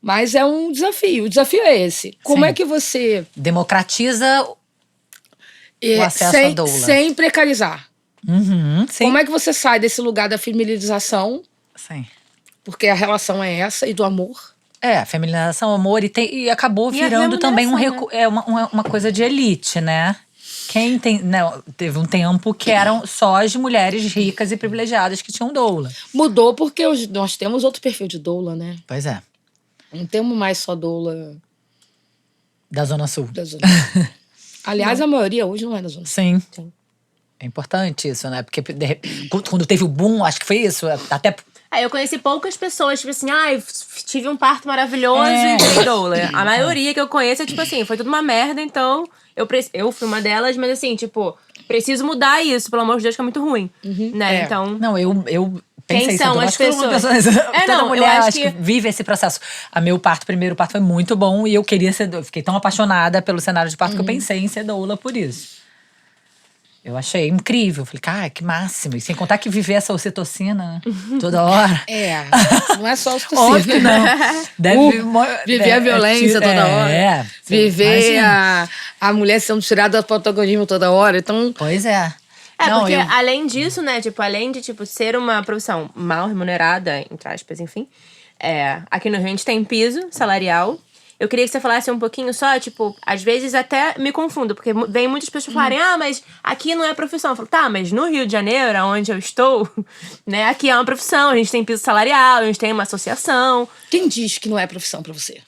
Mas é um desafio. O desafio é esse. Como é que você democratiza o acesso à doula? Sem precarizar. Sim. Como é que você sai desse lugar da feminilização? Sim. Porque a relação é essa, e do amor. Feminilização, amor, e acabou virando também uma coisa de elite, né? Quem tem. Não, teve um tempo que eram só as mulheres ricas e privilegiadas que tinham doula. Mudou porque nós temos outro perfil de doula, né? Pois é. Não temos mais só doula da Zona Sul. Aliás, a maioria hoje não é da Zona Sul. Sim. É importante isso, né? Porque quando teve o boom, acho que foi isso. Até. Eu conheci poucas pessoas, tipo assim, tive um parto maravilhoso e virei doula. A maioria que eu conheço é tipo assim, foi tudo uma merda, então eu fui uma delas, mas assim, tipo, preciso mudar isso, pelo amor de Deus, que é muito ruim, né? Então. Não, eu pensei quem são as pessoas? Toda mulher acho que vive esse processo. Meu primeiro parto foi muito bom e eu queria ser doula. Fiquei tão apaixonada pelo cenário de parto que eu pensei em ser doula por isso. Eu achei incrível. Falei, cara, que máximo. E sem contar que viver essa ocitocina, né? Toda hora. Não é só a ocitocina. Óbvio que não. Viver a violência toda hora. Viver a mulher sendo tirada do protagonismo toda hora. Então, pois é. Porque além disso, né, tipo, além de, tipo, ser uma profissão mal remunerada, entre aspas, enfim, aqui no Rio a gente tem piso salarial. Eu queria que você falasse um pouquinho só, tipo, às vezes até me confundo, porque vem muitas pessoas falarem, mas aqui não é profissão. Eu falo, tá, mas no Rio de Janeiro, onde eu estou, né, aqui é uma profissão, a gente tem piso salarial, a gente tem uma associação. Quem diz que não é profissão pra você?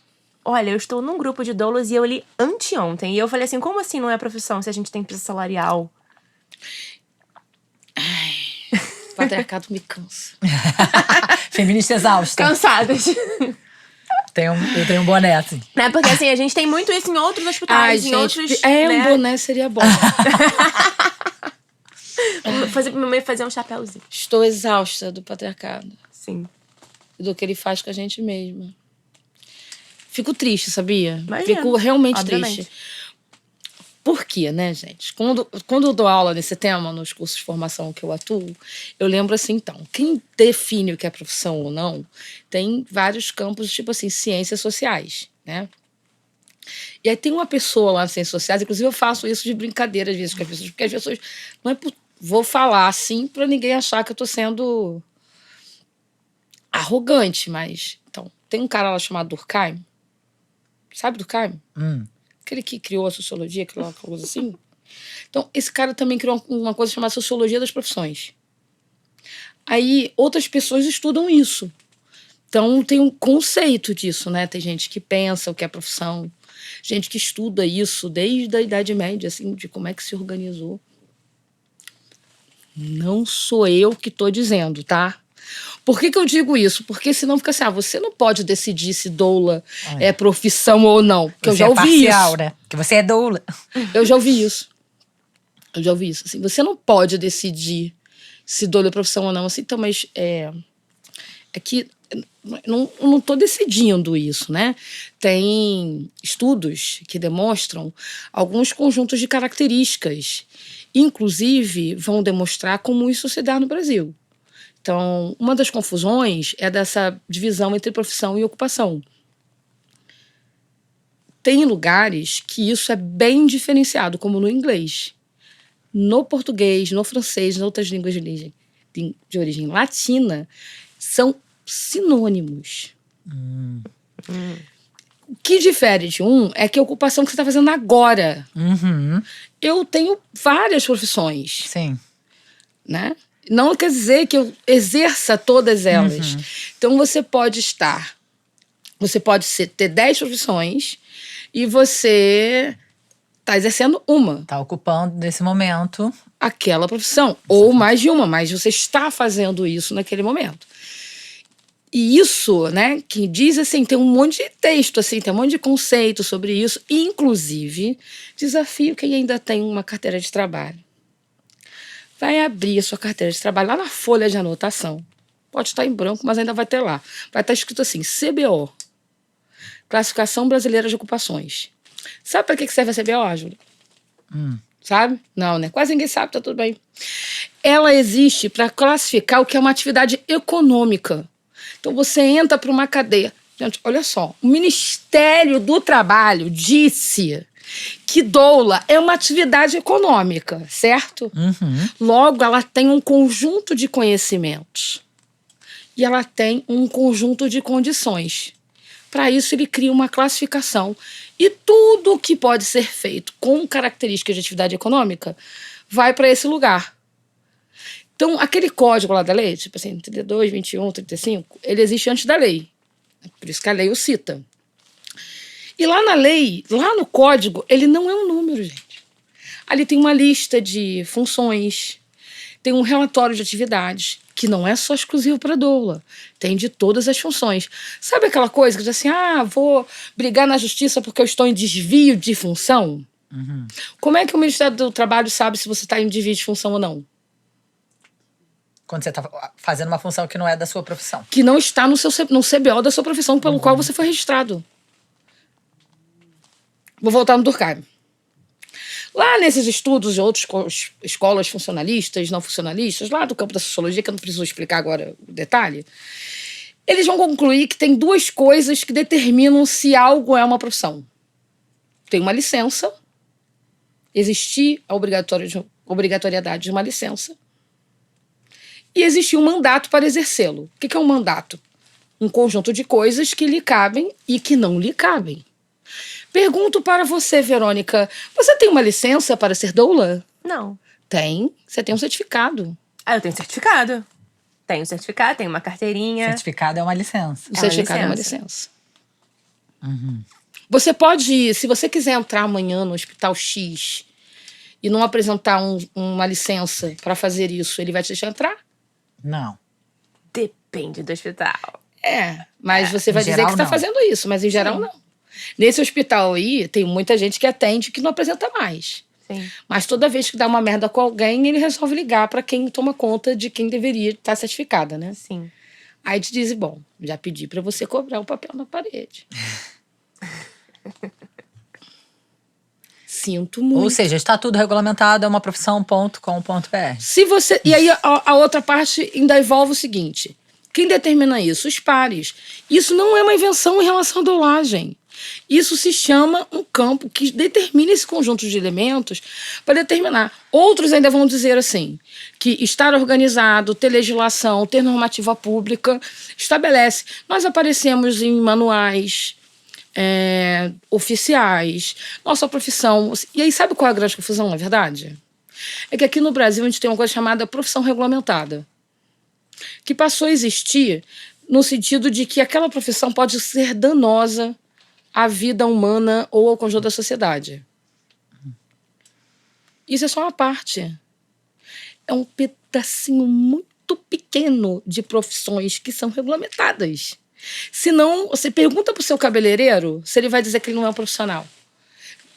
Olha, eu estou num grupo de doulas e eu li anteontem, e eu falei assim, como assim não é profissão se a gente tem piso salarial? O patriarcado me cansa. Feminista exausta. Cansadas. Eu tenho um boné, assim. Porque assim, a gente tem muito isso em outros hospitais, em outros. Um boné seria bom. Fazer um chapéuzinho. Estou exausta do patriarcado. Sim. Do que ele faz com a gente mesma. Fico triste, sabia? Imagina. Fico realmente Obviamente. triste. Por quê, né, gente? Quando eu dou aula nesse tema, nos cursos de formação que eu atuo, eu lembro assim, então, quem define o que é profissão ou não, tem vários campos, tipo assim, ciências sociais, né? E aí tem uma pessoa lá nas ciências sociais, inclusive eu faço isso de brincadeira às vezes com as pessoas, porque as pessoas, não é vou falar assim pra ninguém achar que eu tô sendo arrogante, mas, então, tem um cara lá chamado Durkheim, Sabe Durkheim? Hum. Aquele que criou a sociologia, aquela coisa assim. Então, esse cara também criou uma coisa chamada Sociologia das Profissões. Aí, outras pessoas estudam isso. Então, tem um conceito disso, né? Tem gente que pensa o que é profissão, gente que estuda isso desde a Idade Média, assim, de como é que se organizou. Não sou eu que estou dizendo, tá? Por que eu digo isso? Porque senão fica assim, você não pode decidir se doula é profissão ou não. Porque eu já ouvi parcial, isso. né? Que você é doula. Eu já ouvi isso. Assim, você não pode decidir se doula é profissão ou não. Assim, então, mas é que eu não estou decidindo isso, né? Tem estudos que demonstram alguns conjuntos de características. Inclusive, vão demonstrar como isso se dá no Brasil. Então, uma das confusões é dessa divisão entre profissão e ocupação. Tem lugares que isso é bem diferenciado, como no inglês. No português, no francês, em outras línguas de origem latina, são sinônimos. O que difere de um é que a ocupação que você está fazendo agora. Uhum. Eu tenho várias profissões. Sim. Né? Não quer dizer que eu exerça todas elas. Então, você pode ter 10 profissões e você está exercendo uma. Tá ocupando, nesse momento, aquela profissão. Ou mais de uma, mas você está fazendo isso naquele momento. E isso, né, que diz assim, tem um monte de texto, assim, tem um monte de conceito sobre isso. Inclusive, desafio quem ainda tem uma carteira de trabalho. Vai abrir a sua carteira de trabalho lá na folha de anotação. Pode estar em branco, mas ainda vai ter lá. Vai estar escrito assim, CBO. Classificação Brasileira de Ocupações. Sabe para que serve a CBO, Júlia? Sabe? Não, né? Quase ninguém sabe, tá tudo bem. Ela existe para classificar o que é uma atividade econômica. Então, você entra para uma cadeia. Gente, olha só. O Ministério do Trabalho disse que doula é uma atividade econômica, certo? Logo, ela tem um conjunto de conhecimentos. E ela tem um conjunto de condições. Para isso, ele cria uma classificação. E tudo que pode ser feito com características de atividade econômica vai para esse lugar. Então, aquele código lá da lei, tipo assim, 32, 21, 35, ele existe antes da lei. Por isso que a lei o cita. E lá na lei, lá no código, ele não é um número, gente. Ali tem uma lista de funções, tem um relatório de atividades, que não é só exclusivo para doula. Tem de todas as funções. Sabe aquela coisa que diz assim, vou brigar na justiça porque eu estou em desvio de função? Como é que o Ministério do Trabalho sabe se você está em desvio de função ou não? Quando você tá fazendo uma função que não é da sua profissão. Que não está no CBO da sua profissão pelo qual você foi registrado. Vou voltar no Durkheim. Lá nesses estudos de outras escolas funcionalistas, não funcionalistas, lá do campo da sociologia, que eu não preciso explicar agora o detalhe, eles vão concluir que tem duas coisas que determinam se algo é uma profissão. Tem uma licença, existir a obrigatoriedade de uma licença, e existir um mandato para exercê-lo. O que é um mandato? Um conjunto de coisas que lhe cabem e que não lhe cabem. Pergunto para você, Verônica, você tem uma licença para ser doula? Não. Tem. Você tem um certificado. Eu tenho certificado. Tenho certificado, tenho uma carteirinha. Certificado é uma licença. O certificado é uma licença. Você pode, se você quiser entrar amanhã no Hospital X e não apresentar uma licença para fazer isso, ele vai te deixar entrar? Não. Depende do hospital. Mas você vai dizer que está fazendo isso, mas em geral não. Nesse hospital aí, tem muita gente que atende que não apresenta mais. Sim. Mas toda vez que dá uma merda com alguém, ele resolve ligar para quem toma conta de quem deveria estar certificada, né? Sim. Aí te diz, bom, já pedi para você cobrar o papel na parede. Sinto muito. Ou seja, está tudo regulamentado, é uma profissão.com.br. Se você... E aí a outra parte ainda envolve o seguinte. Quem determina isso? Os pares. Isso não é uma invenção em relação à doulagem. Isso se chama um campo que determina esse conjunto de elementos para determinar. Outros ainda vão dizer assim, que estar organizado, ter legislação, ter normativa pública, estabelece. Nós aparecemos em manuais, oficiais, nossa profissão. E aí, sabe qual é a grande confusão, na verdade? É que aqui no Brasil a gente tem uma coisa chamada profissão regulamentada, que passou a existir no sentido de que aquela profissão pode ser danosa à vida humana ou ao conjunto da sociedade. Isso é só uma parte. É um pedacinho muito pequeno de profissões que são regulamentadas. Se não, você pergunta pro seu cabeleireiro se ele vai dizer que ele não é um profissional.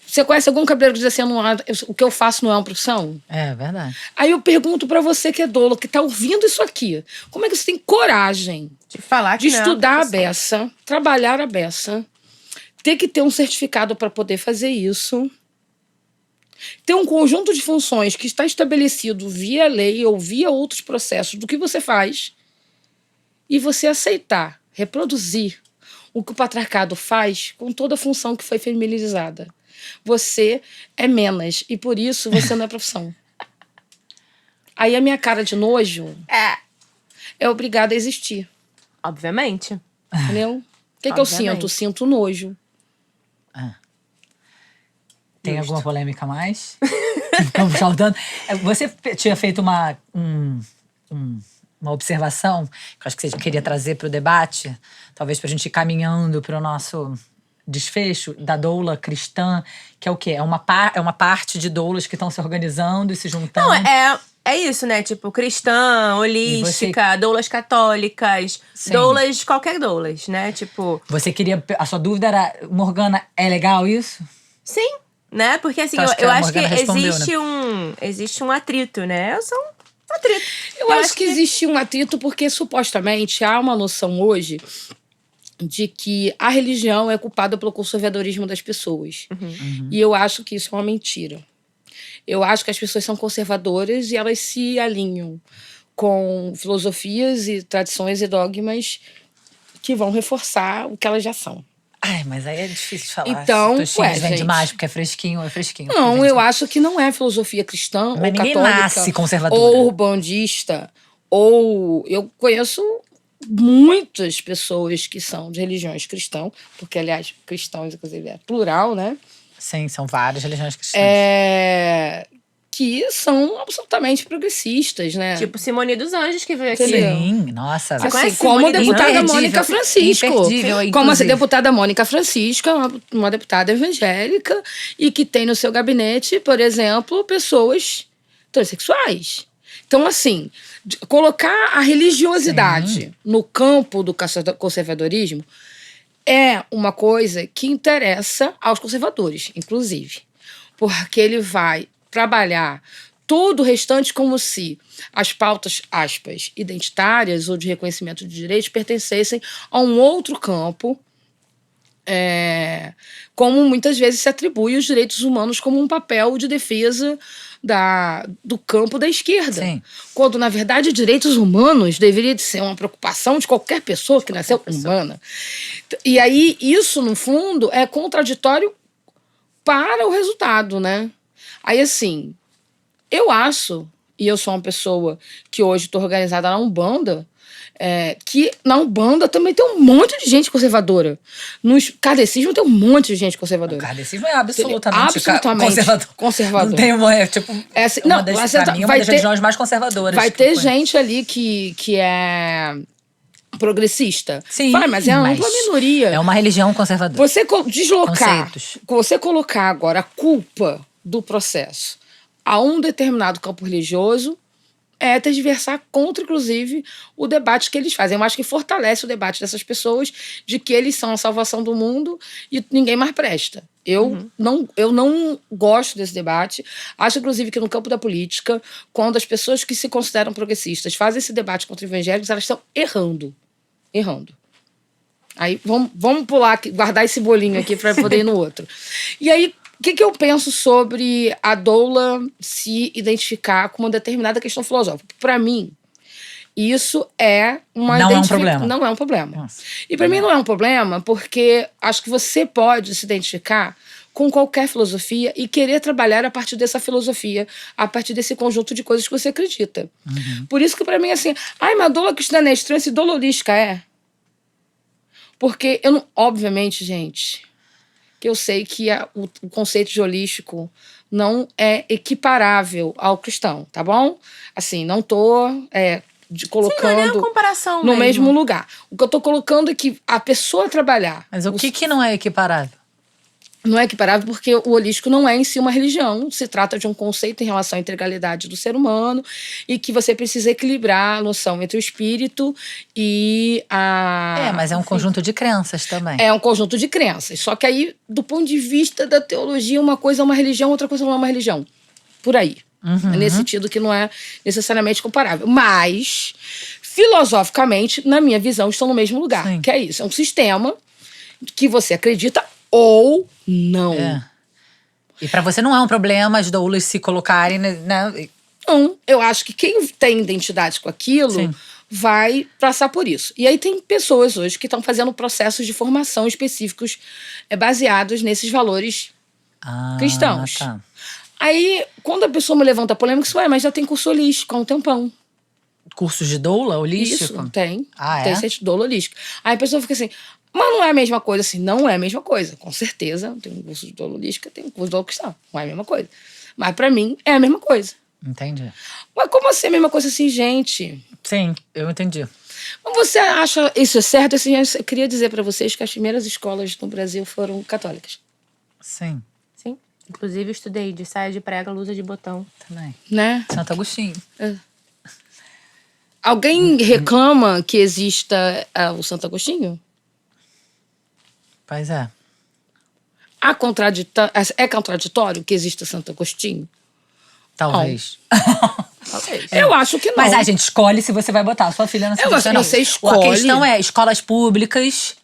Você conhece algum cabeleireiro que diz assim, o que eu faço não é uma profissão? É verdade. Aí eu pergunto pra você que é doula, que tá ouvindo isso aqui. Como é que você tem coragem De falar que de não é uma estudar a profissão. beça, trabalhar a beça, ter que ter um certificado para poder fazer isso, ter um conjunto de funções que está estabelecido via lei ou via outros processos do que você faz, e você aceitar, reproduzir o que o patriarcado faz com toda a função que foi feminilizada. Você é menos e por isso você não é profissão. Aí a minha cara de nojo é obrigada a existir. Obviamente. Entendeu? O que eu Obviamente. sinto? Sinto nojo. Tem alguma polêmica a mais? Vamos saltando. Você tinha feito uma observação que eu acho que você queria trazer para o debate, talvez para a gente ir caminhando para o nosso desfecho da doula cristã, que é o quê? É uma parte de doulas que estão se organizando e se juntando. Não, é isso, né? Tipo, cristã, holística, doulas católicas, Sim. doulas, qualquer doulas, né? Tipo, Você queria. A sua dúvida era, Morgana, é legal isso? sim, né? Porque assim, Então, acho que eu a acho que Morgana respondeu, existe um atrito, né? Eu sou um atrito. Eu acho que existe um atrito porque, supostamente, há uma noção hoje de que a religião é culpada pelo conservadorismo das pessoas. E eu acho que isso é uma mentira. Eu acho que as pessoas são conservadoras e elas se alinham com filosofias e tradições e dogmas que vão reforçar o que elas já são. Ai, mas aí é difícil de falar. Então, Tostines ué, vende gente. mais porque é fresquinho, é fresquinho. Não, Vende- eu acho que não é filosofia cristã Mas ou ninguém católica nasce conservadora. ou bandista, ou eu conheço muitas pessoas que são de religiões cristãs, porque, aliás, cristãos, inclusive, é plural, né? Sim, são várias religiões cristãs. Que são absolutamente progressistas, né? Tipo, Simone dos Anjos, que veio aqui. Entendeu? Sim, nossa. Você Assim, conhece como a Simone dos deputada Anjos? Mônica Francisco. Imperdível, Como a inclusive. deputada Mônica Francisco, uma deputada evangélica, e que tem no seu gabinete, por exemplo, pessoas transexuais. Então, assim, colocar a religiosidade no campo do conservadorismo é uma coisa que interessa aos conservadores, inclusive. Porque ele vai trabalhar todo o restante como se as pautas, aspas, identitárias ou de reconhecimento de direitos pertencessem a um outro campo, como muitas vezes se atribui os direitos humanos como um papel de defesa do campo da esquerda. Sim. Quando, na verdade, direitos humanos deveria de ser uma preocupação de qualquer pessoa que nasceu humana. E aí, isso, no fundo, é contraditório para o resultado, né? Aí, assim, eu acho, e eu sou uma pessoa que hoje estou organizada na Umbanda, que na Umbanda também tem um monte de gente conservadora. No kardecismo tem um monte de gente O conservadora. kardecismo é absolutamente conservador. Conservador. Não tem uma, tipo, Assim, uma não, das, mas pra mim, uma vai das ter- religiões mais conservadoras. Vai que ter eu conheço. gente ali que é progressista. Sim, Vai, mas é uma ampla minoria. É uma religião conservadora. Você Conceitos. você colocar agora a culpa do processo a um determinado campo religioso é tergiversar contra, inclusive, o debate que eles fazem. Eu acho que fortalece o debate dessas pessoas de que eles são a salvação do mundo e ninguém mais presta. Eu não gosto desse debate. Acho, inclusive, que no campo da política, quando as pessoas que se consideram progressistas fazem esse debate contra evangélicos, elas estão errando. Errando. Aí, vamos pular aqui, guardar esse bolinho aqui para poder ir no outro. E aí, o que eu penso sobre a doula se identificar com uma determinada questão filosófica? Para mim, isso é uma Não é um problema. Não é um problema. Nossa. E para mim não é um problema porque acho que você pode se identificar com qualquer filosofia e querer trabalhar a partir dessa filosofia, a partir desse conjunto de coisas que você acredita. Por isso que para mim, assim, mas a doula cristã é estranha, se doula holística é. Porque eu não... Obviamente, gente, que eu sei que o conceito de holístico não é equiparável ao cristão, tá bom? Assim, não tô colocando Sim, não é nem a comparação no mesmo lugar. O que eu tô colocando é que a pessoa trabalhar... Mas o que não é equiparável? Não é equiparável porque o holístico não é em si uma religião. Se trata de um conceito em relação à integralidade do ser humano e que você precisa equilibrar a noção entre o espírito e a... Mas é um conjunto de crenças também. É um conjunto de crenças. Só que aí, do ponto de vista da teologia, uma coisa é uma religião, outra coisa não é uma religião. Por aí. É nesse sentido que não é necessariamente comparável. Mas, filosoficamente, na minha visão, estão no mesmo lugar. Sim. Que é isso. É um sistema que você acredita ou não. E pra você não é um problema as doulas se colocarem, né? Não, eu acho que quem tem identidade com aquilo Sim. vai passar por isso. E aí tem pessoas hoje que estão fazendo processos de formação específicos baseados nesses valores cristãos. Tá. Aí, quando a pessoa me levanta a polêmica, isso mas já tem curso holístico há um tempão. Cursos de doula holístico? Isso, tem. Ah, tem é? esse doula holístico. Aí a pessoa fica assim, mas não é a mesma coisa. Assim, não é a mesma coisa. Com certeza, tem um curso de doula holística, tem um curso de doula cristã. Não é a mesma coisa. Mas pra mim, é a mesma coisa. Entendi. Mas como assim a mesma coisa assim, gente? Sim, eu entendi. Mas você acha isso é certo? Assim, eu queria dizer pra vocês que as primeiras escolas no Brasil foram católicas. Sim, Sim. Inclusive, eu estudei de saia de prega, blusa de botão. também. Né? Santo Agostinho. Alguém reclama que exista o Santo Agostinho? Pois é. É contraditório que exista Santo Agostinho? Talvez. Talvez. Eu acho que não. Mas a gente escolhe se você vai botar a sua filha na Eu acho que você A escolhe. questão é escolas públicas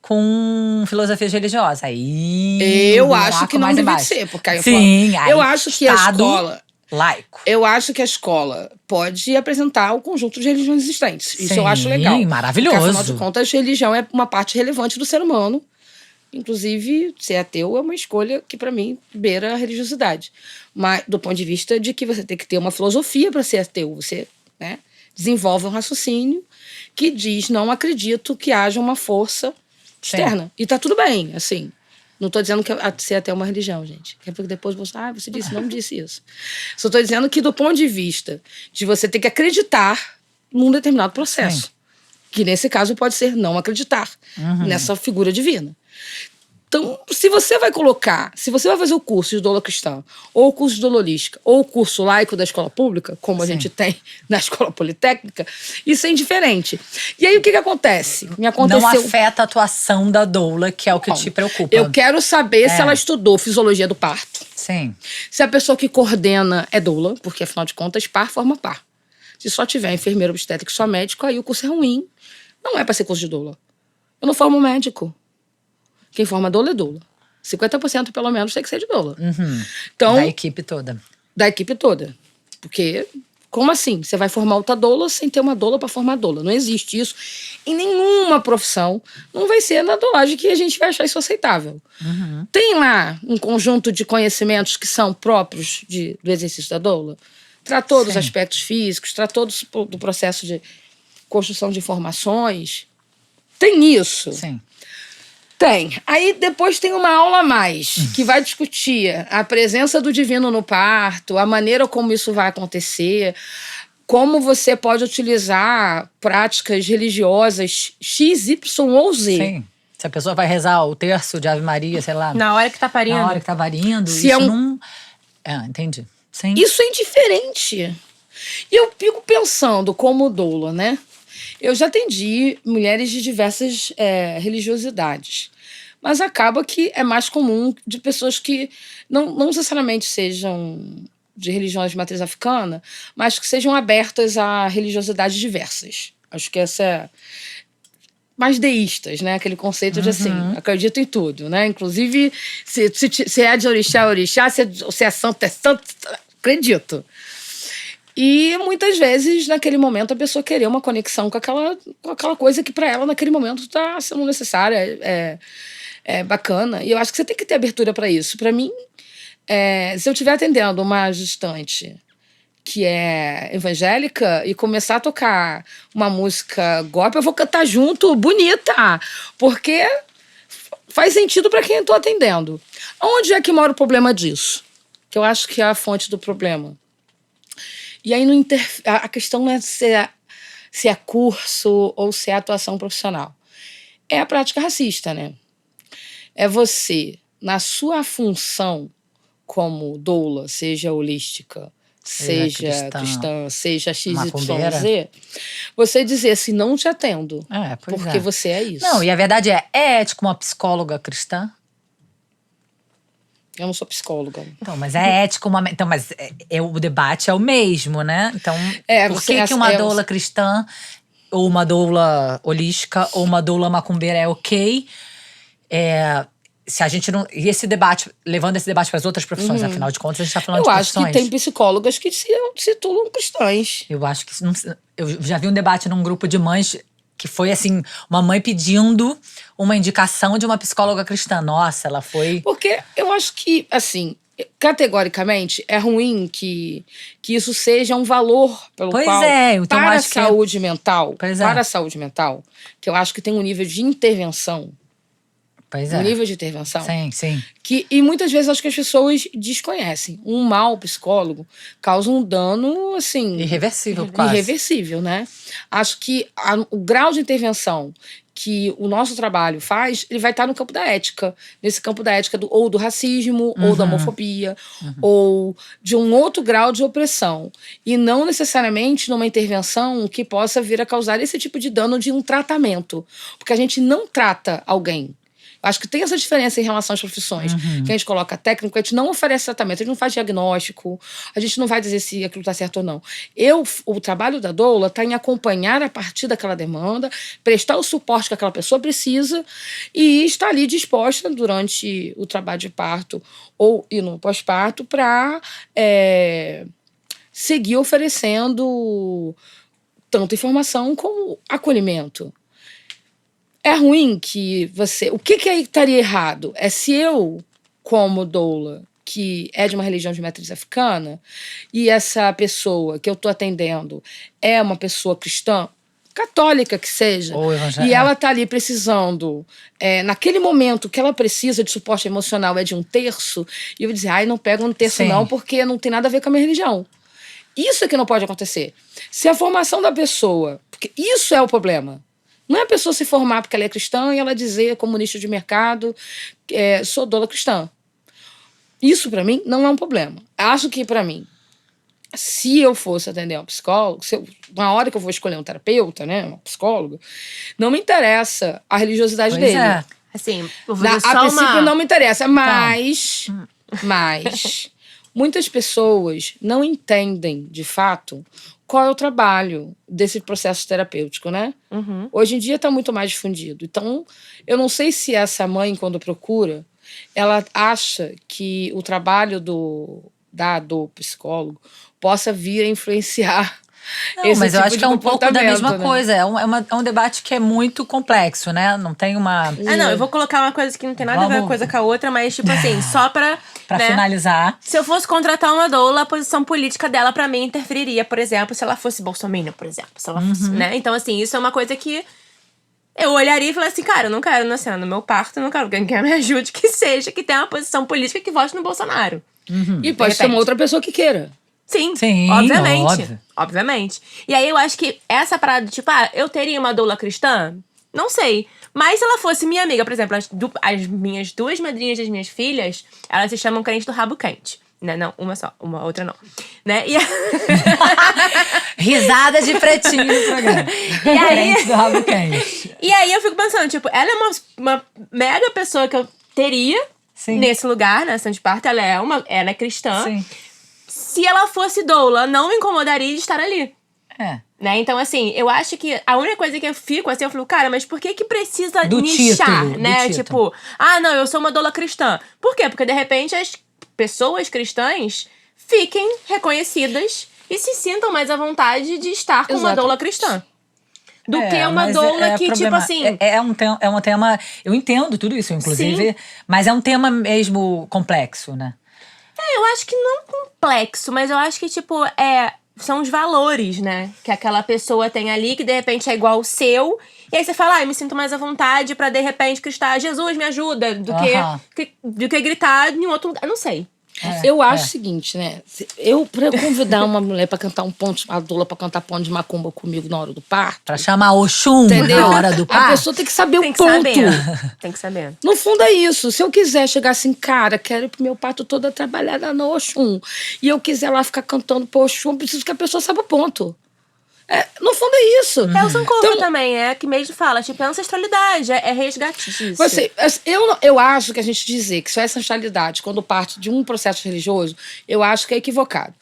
com filosofias religiosas. Aí. Eu um acho buraco que não mais deve embaixo. ser, porque aí eu Sim, falo, aí eu acho que a Estado escola... laico. Eu acho que a escola pode apresentar o conjunto de religiões existentes. Isso eu acho legal. Maravilhoso. Porque, afinal de contas, religião é uma parte relevante do ser humano. Inclusive, ser ateu é uma escolha que, pra mim, beira a religiosidade. Mas do ponto de vista de que você tem que ter uma filosofia para ser ateu. Você, né, desenvolve um raciocínio que diz, não acredito que haja uma força externa. E tá tudo bem, assim. Não tô dizendo que ser ateu é uma religião, gente. É porque depois você disse, não me disse isso. Só tô dizendo que do ponto de vista de você ter que acreditar num determinado processo. Sim. Que nesse caso pode ser não acreditar nessa figura divina. Então, se você vai fazer o curso de doula cristã, ou o curso de doula holística, ou o curso laico da escola pública, como a Sim. gente tem na escola politécnica, isso é indiferente. E aí, o que acontece? Não afeta a atuação da doula, que é o que te preocupa. Eu quero saber se ela estudou fisiologia do parto. Sim. Se a pessoa que coordena é doula, porque, afinal de contas, par forma par. Se só tiver enfermeiro obstétrico e só médico, aí o curso é ruim. Não é para ser curso de doula. Eu não formo médico. Quem forma doula é doula. 50% pelo menos tem que ser de doula. Então, Da equipe toda. Da equipe toda. Porque, como assim? Você vai formar outra doula sem ter uma doula para formar doula. Não existe isso em nenhuma profissão. Não vai ser na doulagem que a gente vai achar isso aceitável. Tem lá um conjunto de conhecimentos que são próprios do exercício da doula. Tratou dos aspectos físicos, tratou do processo de construção de informações. Tem isso. Sim. Tem. Aí depois tem uma aula a mais, que vai discutir a presença do divino no parto, a maneira como isso vai acontecer, como você pode utilizar práticas religiosas X, Y ou Z. Sim. Se a pessoa vai rezar o terço de Ave Maria, sei lá. Na hora que tá parindo. Na hora que tá parindo. Se isso é não... entendi. Sim. Isso é indiferente. E eu fico pensando como doula, né? Eu já atendi mulheres de diversas religiosidades. Mas acaba que é mais comum de pessoas que não necessariamente sejam de religiões de matriz africana, mas que sejam abertas a religiosidades diversas. Acho que essa é... mais deístas, né? Aquele conceito de assim, acredito em tudo, né? Inclusive, se é de orixá, é orixá, se é santo, acredito. E muitas vezes, naquele momento, a pessoa querer uma conexão com aquela coisa que para ela, naquele momento, está sendo necessária, é bacana. E eu acho que você tem que ter abertura para isso. Para mim, se eu estiver atendendo uma gestante que é evangélica e começar a tocar uma música gospel, eu vou cantar junto, bonita. Porque faz sentido para quem eu tô atendendo. Onde é que mora o problema disso? Que eu acho que é a fonte do problema. E aí a questão não é se é curso ou se é atuação profissional. É a prática racista, né? É você, na sua função como doula, seja holística, seja cristã, seja XYZ, você dizer assim, não te atendo, porque você é isso. Não, e a verdade é ético uma psicóloga cristã? Eu não sou psicóloga. Então, mas é ético uma... Então, mas o debate é o mesmo, né? Então, por que uma doula cristã, ou uma doula holística, ou uma doula macumbeira é ok? Se a gente não... E esse debate, levando esse debate para as outras profissões, afinal de contas, a gente está falando de profissões. Eu acho que tem psicólogas que se titulam cristãs. Eu acho que... Eu já vi um debate num grupo de mães que foi, assim, uma mãe pedindo uma indicação de uma psicóloga cristã. Nossa, ela foi... Porque eu acho que, assim, categoricamente, é ruim que isso seja um valor pelo qual... Então para acho a saúde mental, para a saúde mental, que eu acho que tem um nível de intervenção. Um nível de intervenção. Sim. E muitas vezes acho que as pessoas desconhecem. Um mau psicólogo causa um dano, assim... Irreversível, quase. Irreversível, né? Acho que o grau de intervenção que o nosso trabalho faz, ele vai estar no campo da ética. Nesse campo da ética ou do racismo, ou da homofobia, ou de um outro grau de opressão. E não necessariamente numa intervenção que possa vir a causar esse tipo de dano de um tratamento. Porque a gente não trata alguém. Acho que tem essa diferença em relação às profissões. Que a gente coloca técnico, a gente não oferece tratamento, a gente não faz diagnóstico, a gente não vai dizer se aquilo está certo ou não. O trabalho da doula está em acompanhar a partir daquela demanda, prestar o suporte que aquela pessoa precisa e estar ali disposta durante o trabalho de parto e no pós-parto para seguir oferecendo tanto informação como acolhimento. É ruim que você... O que aí estaria errado? É se eu, como doula, que é de uma religião de matriz africana, e essa pessoa que eu estou atendendo é uma pessoa cristã, católica que seja, e ela está ali precisando, naquele momento que ela precisa de suporte emocional é de um terço, e eu vou dizer, não pega um terço não, porque não tem nada a ver com a minha religião. Isso é que não pode acontecer. Se a formação da pessoa... Porque isso é o problema. Não é a pessoa se formar porque ela é cristã e ela dizer, comunista de mercado, sou doula cristã. Isso, para mim, não é um problema. Acho que, para mim, se eu fosse atender um psicólogo, na hora que eu vou escolher um terapeuta, né, uma psicóloga, não me interessa a religiosidade dele. Assim, a princípio não me interessa, mas muitas pessoas não entendem, de fato, qual é o trabalho desse processo terapêutico, né? Hoje em dia está muito mais difundido. Então, eu não sei se essa mãe, quando procura, ela acha que o trabalho do psicólogo possa vir a influenciar mas eu acho que é um pouco da mesma coisa. É um debate que é muito complexo, né? Não tem uma... não, eu vou colocar uma coisa que não tem nada a ver uma coisa com a outra, mas tipo assim, só pra finalizar. Se eu fosse contratar uma doula, a posição política dela pra mim interferiria, por exemplo, se ela fosse bolsominion, por exemplo. Se ela fosse, né? Então assim, isso é uma coisa que eu olharia e falaria assim, cara, eu não quero na cena do meu parto, eu não quero que alguém me ajude, que seja, que tenha uma posição política que vote no Bolsonaro. E pode ser uma outra pessoa que queira. Sim, óbvio. Obviamente. E aí eu acho que essa parada de, tipo, eu teria uma doula cristã? Não sei. Mas se ela fosse minha amiga, por exemplo, as minhas duas madrinhas das minhas filhas, elas se chamam crente do rabo quente. Né? Não, uma só, uma outra não. Né? Risada de pretinho no programa. E aí... Crente do rabo quente. E aí eu fico pensando, tipo, ela é uma mega pessoa que eu teria nesse lugar, né? Santa de parto, ela é cristã. Sim. Se ela fosse doula, não me incomodaria de estar ali. Né? Então, assim, eu acho que a única coisa que eu fico, assim, eu falo, cara, mas por que precisa nichar, né? Tipo, não, eu sou uma doula cristã. Por quê? Porque, de repente, as pessoas cristãs fiquem reconhecidas e se sintam mais à vontade de estar com uma doula cristã. Do que uma doula que, tipo assim... É um tema... Eu entendo tudo isso, inclusive. Mas é um tema mesmo complexo, né? Eu acho que não complexo, mas eu acho que, tipo, são os valores, né? Que aquela pessoa tem ali, que de repente é igual ao seu. E aí você fala, eu me sinto mais à vontade pra de repente gritar, Jesus, me ajuda, do que gritar em outro lugar. Eu não sei. Eu acho o seguinte, né? Pra eu convidar uma mulher pra cantar uma doula pra cantar ponto de macumba comigo na hora do parto. Pra chamar Oxum Entendeu? na hora do A parto. pessoa tem que saber Tem o que ponto. saber. Tem que saber. No fundo é isso. Se eu quiser chegar assim, cara, quero ir pro meu parto toda trabalhada no Oxum, e eu quiser lá ficar cantando pro Oxum, preciso que a pessoa saiba o ponto. No fundo é isso. É o Sankofa também, que mesmo fala, tipo, é ancestralidade, é resgate disso. Eu acho que a gente dizer que só é ancestralidade quando parte de um processo religioso, eu acho que é equivocado.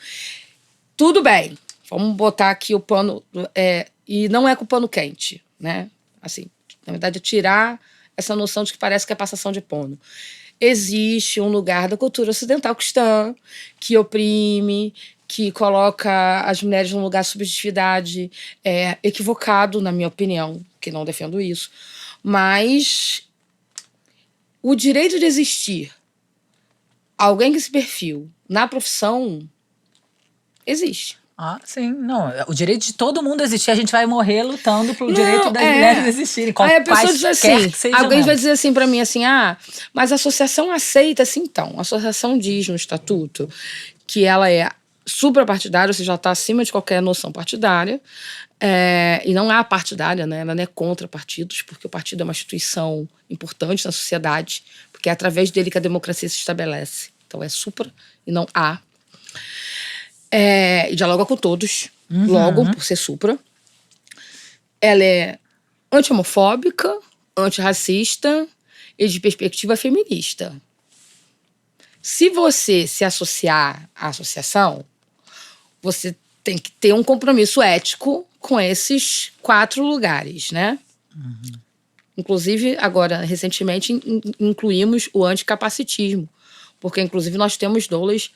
Tudo bem, vamos botar aqui o pano, e não é com o pano quente, né? Assim, na verdade, é tirar essa noção de que parece que é passação de pano. Existe um lugar da cultura ocidental cristã que oprime, que coloca as mulheres num lugar de subjetividade equivocado, na minha opinião, que não defendo isso. Mas o direito de existir alguém com esse perfil na profissão existe. Ah, sim. Não, o direito de todo mundo existir, a gente vai morrer lutando pelo direito das mulheres existirem. Aí a pessoa diz assim, alguém vai elas. dizer assim pra mim assim, mas a associação aceita assim, então. A associação diz no estatuto que ela é suprapartidária, ou seja, ela está acima de qualquer noção partidária, e não há partidária, né? Ela não é contra partidos, porque o partido é uma instituição importante na sociedade, porque é através dele que a democracia se estabelece. Então é supra e não há. E dialoga com todos, logo, por ser supra. Ela é anti-homofóbica, antirracista e de perspectiva feminista. Se você se associar à associação, você tem que ter um compromisso ético com esses 4 lugares, né? Inclusive, agora, recentemente, incluímos o anticapacitismo, porque, inclusive, nós temos doulas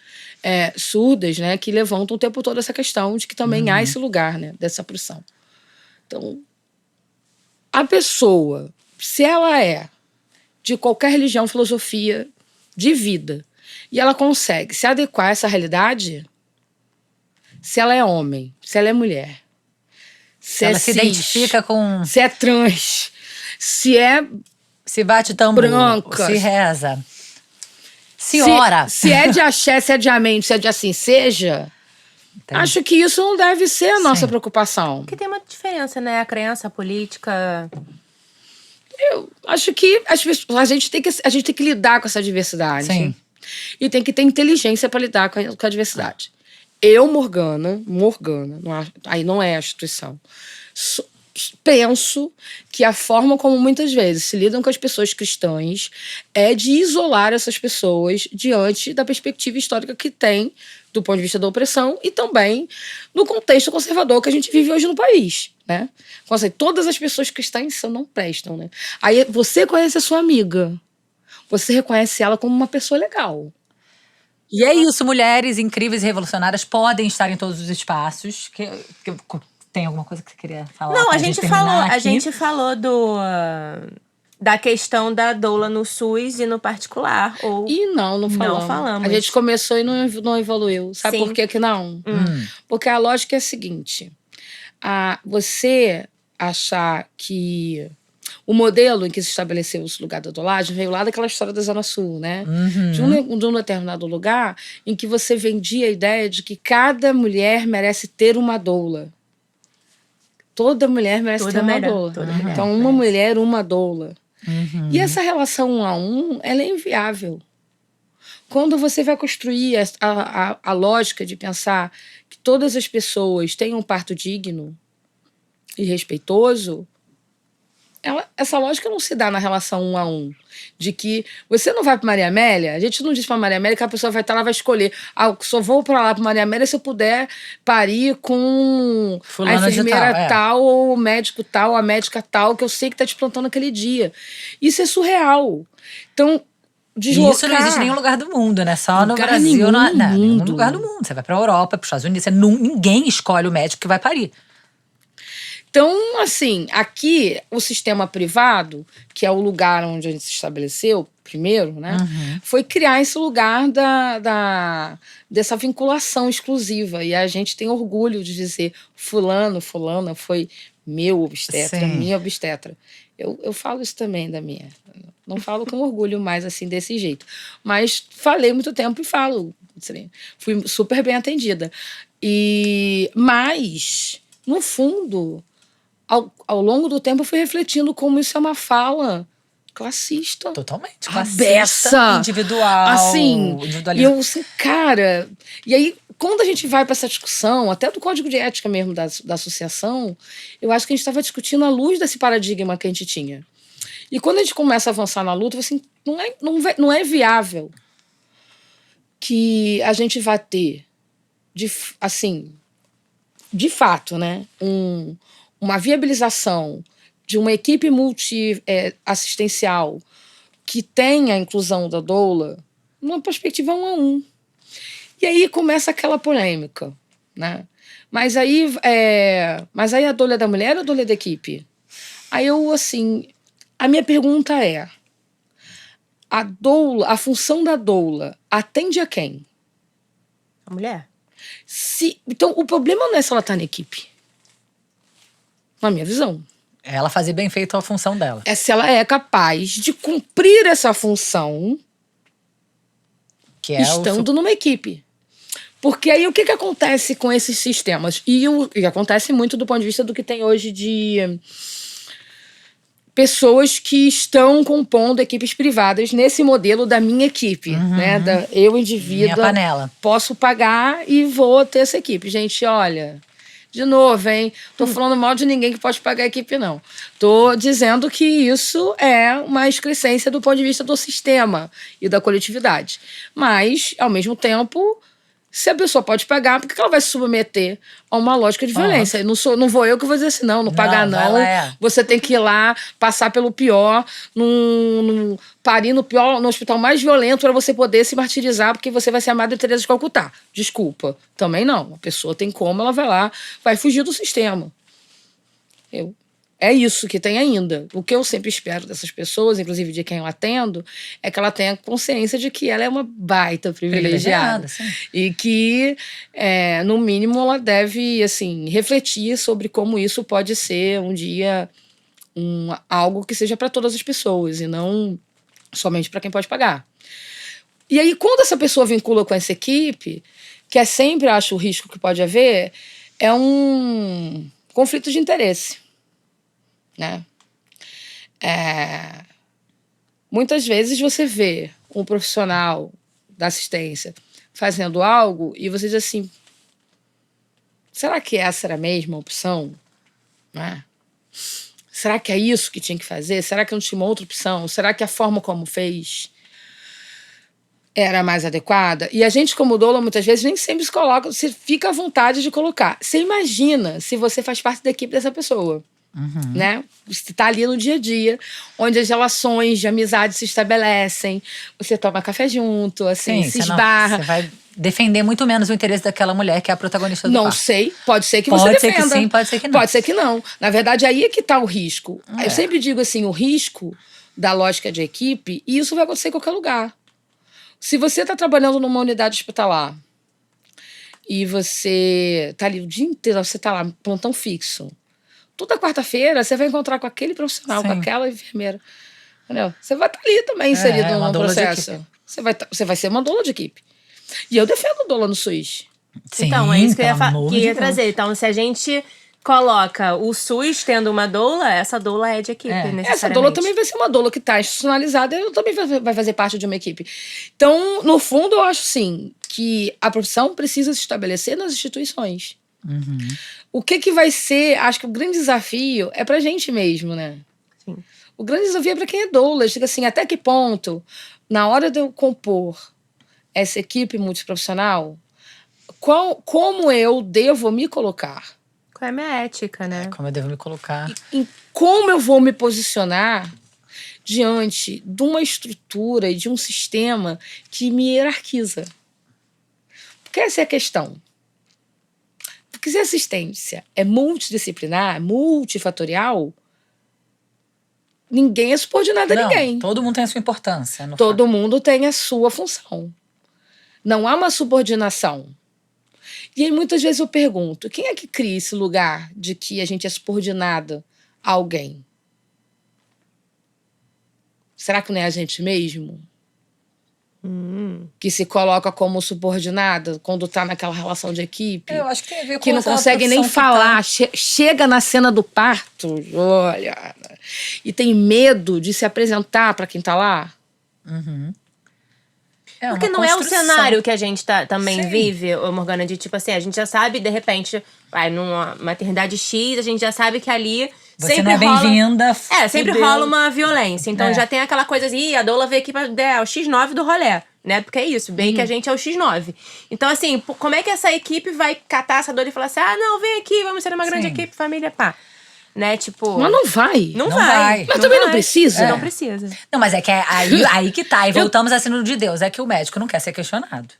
surdas, né, que levantam o tempo todo essa questão de que também há esse lugar, né, dessa pressão. Então, a pessoa, se ela é de qualquer religião, filosofia, de vida, e ela consegue se adequar a essa realidade, se ela é homem, se ela é mulher, se ela é se cis, identifica com... se é trans, Se bate tambor, branca, se reza, se ora. Se é de axé, se é de amém, se é de assim seja, acho que isso não deve ser a nossa preocupação. Porque tem uma diferença, né? A crença, a política... Eu acho que a gente tem que lidar com essa diversidade. Sim. E tem que ter inteligência para lidar com a diversidade. Eu, Morgana, aí não é a instituição, penso que a forma como muitas vezes se lidam com as pessoas cristãs é de isolar essas pessoas diante da perspectiva histórica que tem do ponto de vista da opressão e também no contexto conservador que a gente vive hoje no país, né? Então, assim, todas as pessoas cristãs não prestam, né? Aí você conhece a sua amiga, você reconhece ela como uma pessoa legal. E é isso, mulheres incríveis e revolucionárias podem estar em todos os espaços. Tem alguma coisa que você queria falar? Não, pra a gente falou da questão da doula no SUS e no particular. Ou E não falamos. A gente começou e não evoluiu. Sabe por que não? Porque a lógica é a seguinte. Você achar que o modelo em que se estabeleceu esse lugar da doulagem veio lá daquela história da Zona Sul, né? De um determinado lugar em que você vendia a ideia de que cada mulher merece ter uma doula. Toda mulher merece ter uma doula. Então, uma mulher, uma doula. E essa relação 1 a 1, ela é inviável. Quando você vai construir a lógica de pensar que todas as pessoas têm um parto digno e respeitoso, essa lógica não se dá na relação 1 a 1. De que você não vai para Maria Amélia, a gente não diz para Maria Amélia que a pessoa vai estar lá, vai escolher. Só vou para lá para Maria Amélia se eu puder parir com Fulana a enfermeira de tal, ou o médico tal, a médica tal, que eu sei que está te plantando aquele dia. Isso é surreal. Então, deslocar... Isso não existe em nenhum lugar do mundo, né? Só no Lugar Brasil. nenhum no Nenhum mundo. lugar do mundo. Você vai pra Europa, pros Estados Unidos, ninguém escolhe o médico que vai parir. Então, assim, aqui o sistema privado, que é o lugar onde a gente se estabeleceu primeiro, né? Foi criar esse lugar dessa vinculação exclusiva. E a gente tem orgulho de dizer fulana foi meu obstetra, Sim. minha obstetra. Eu falo isso também da minha. Não falo com orgulho mais assim desse jeito. Mas falei muito tempo e falo. Assim, fui super bem atendida. Mas, no fundo, ao longo do tempo, eu fui refletindo como isso é uma fala classista. Totalmente. A Classista, beça. individual. Assim, e individualismo. eu assim, cara... E aí, quando a gente vai para essa discussão, até do código de ética mesmo da associação, eu acho que a gente estava discutindo à luz desse paradigma que a gente tinha. E quando a gente começa a avançar na luta, assim, não é viável que a gente vá ter, assim, de fato, né, uma viabilização de uma equipe multi-assistencial que tenha a inclusão da doula numa perspectiva 1 a 1. E aí começa aquela polêmica, né? Mas aí a doula é da mulher ou a doula é da equipe? Aí a minha pergunta é, a função da doula atende a quem? A mulher? Então, o problema não é se ela tá na equipe. Na minha visão. Ela fazer bem feito a função dela. É se ela é capaz de cumprir essa função Que é estando numa equipe. Porque aí o que acontece com esses sistemas? E acontece muito do ponto de vista do que tem hoje de pessoas que estão compondo equipes privadas nesse modelo da minha equipe, né? Eu, indivíduo, minha panela. Posso pagar e vou ter essa equipe. Gente, olha, de novo, hein? Tô falando mal de ninguém que pode pagar a equipe, não. Tô dizendo que isso é uma excrescência do ponto de vista do sistema e da coletividade. Mas, ao mesmo tempo, se a pessoa pode pagar, por que ela vai se submeter a uma lógica de violência? Não vou eu que vou dizer assim, não pagar não. Você tem que ir lá, passar pelo pior, parir no hospital mais violento para você poder se martirizar, porque você vai ser a Madre Teresa de Calcutá. Desculpa. Também não. A pessoa tem como, ela vai lá, vai fugir do sistema. É isso que tem ainda. O que eu sempre espero dessas pessoas, inclusive de quem eu atendo, é que ela tenha consciência de que ela é uma baita privilegiada. E que, no mínimo, ela deve, assim, refletir sobre como isso pode ser um dia algo que seja para todas as pessoas e não somente para quem pode pagar. E aí, quando essa pessoa vincula com essa equipe, que é sempre, acho, o risco que pode haver, é um conflito de interesse. Né? Muitas vezes você vê um profissional da assistência fazendo algo e você diz assim, será que essa era a mesma opção? Né? Será que é isso que tinha que fazer? Será que não tinha uma outra opção? Será que a forma como fez era mais adequada? E a gente, como doula, muitas vezes nem sempre se coloca, se fica à vontade de colocar. Você imagina se você faz parte da equipe dessa pessoa. Né? Você tá ali no dia a dia, onde as relações de amizade se estabelecem, você toma café junto, assim, se esbarra. Você vai defender muito menos o interesse daquela mulher que é a protagonista do Não parto. sei, pode ser que você defenda. Pode ser que sim, pode ser que não. Pode ser que não. Na verdade, aí é que tá o risco. Eu sempre digo assim, o risco da lógica de equipe, e isso vai acontecer em qualquer lugar. Se você tá trabalhando numa unidade hospitalar e você tá ali o dia inteiro, você tá lá, plantão fixo, toda quarta-feira você vai encontrar com aquele profissional, com aquela enfermeira. Entendeu? Você vai estar ali também inserido no processo. Você vai ser uma doula de equipe. E eu defendo doula no SUS. Sim, então, é isso que eu ia de trazer. Então, se a gente coloca o SUS tendo uma doula, essa doula é de equipe, necessariamente. Essa doula também vai ser uma doula que está institucionalizada, ela também vai fazer parte de uma equipe. Então, no fundo, eu acho, sim, que a profissão precisa se estabelecer nas instituições. O que vai ser, acho que o grande desafio é pra gente mesmo, né? Sim. O grande desafio é pra quem é doula. Diga assim, até que ponto, na hora de eu compor essa equipe multiprofissional, como eu devo me colocar? Qual é a minha ética, né? Como eu devo me colocar. E como eu vou me posicionar diante de uma estrutura e de um sistema que me hierarquiza? Porque essa é a questão. Porque se a assistência é multidisciplinar, multifatorial, ninguém é subordinado a ninguém. Todo mundo tem a sua importância. Todo mundo tem a sua função. Não há uma subordinação. E aí, muitas vezes eu pergunto, quem é que cria esse lugar de que a gente é subordinada a alguém? Será que não é a gente mesmo? Que se coloca como subordinada quando tá naquela relação de equipe? Eu acho que tem a ver com Que não aquela consegue nem profissão que falar. Chega na cena do parto, olha, e tem medo de se apresentar para quem tá lá. É Porque uma não é o construção. cenário que a gente também Sim. vive, ô Morgana, de tipo assim, a gente já sabe, de repente, vai numa maternidade X, a gente já sabe que ali Você sempre não é rola... bem-vinda. Sempre fudeu. rola uma violência. Então É. já tem aquela coisa assim, "Ih, a doula veio aqui pra o X9 do rolê", né? Porque é isso, bem que a gente é o X9. Então, assim, como é que essa equipe vai catar essa doula e falar assim, não, vem aqui, vamos ser uma grande Sim. equipe, família, pá. Né, tipo... Mas não vai. Não Não vai. vai. Mas também não precisa. Não precisa. Não, mas é que é aí que tá. E voltamos a sino de Deus. É que o médico não quer ser questionado.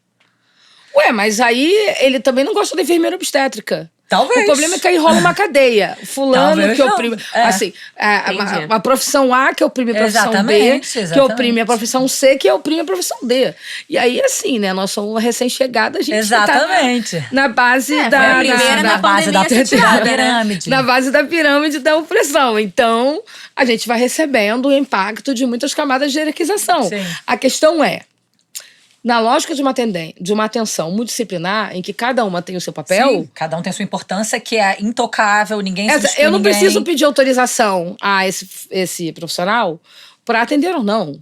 Ué, mas aí ele também não gosta da enfermeira obstétrica. Talvez. O problema é que aí rola uma cadeia. Fulano Talvez que não. oprime. É. Assim, Entendi. a profissão A que oprime a profissão Exatamente, B, que exatamente. oprime a profissão C, que oprime a profissão D. E aí, assim, né? Nós somos recém-chegada, a gente Exatamente. tá na base Foi da. a primeira na da base da pandemia a ser tirada, né? pirâmide. Na base da pirâmide da opressão. Então, a gente vai recebendo o impacto de muitas camadas de hierarquização. Sim. A questão é, na lógica de uma atenção multidisciplinar, em que cada uma tem o seu papel, Sim, cada um tem a sua importância, que é intocável, ninguém substitui eu não ninguém. preciso pedir autorização a esse profissional para atender ou não.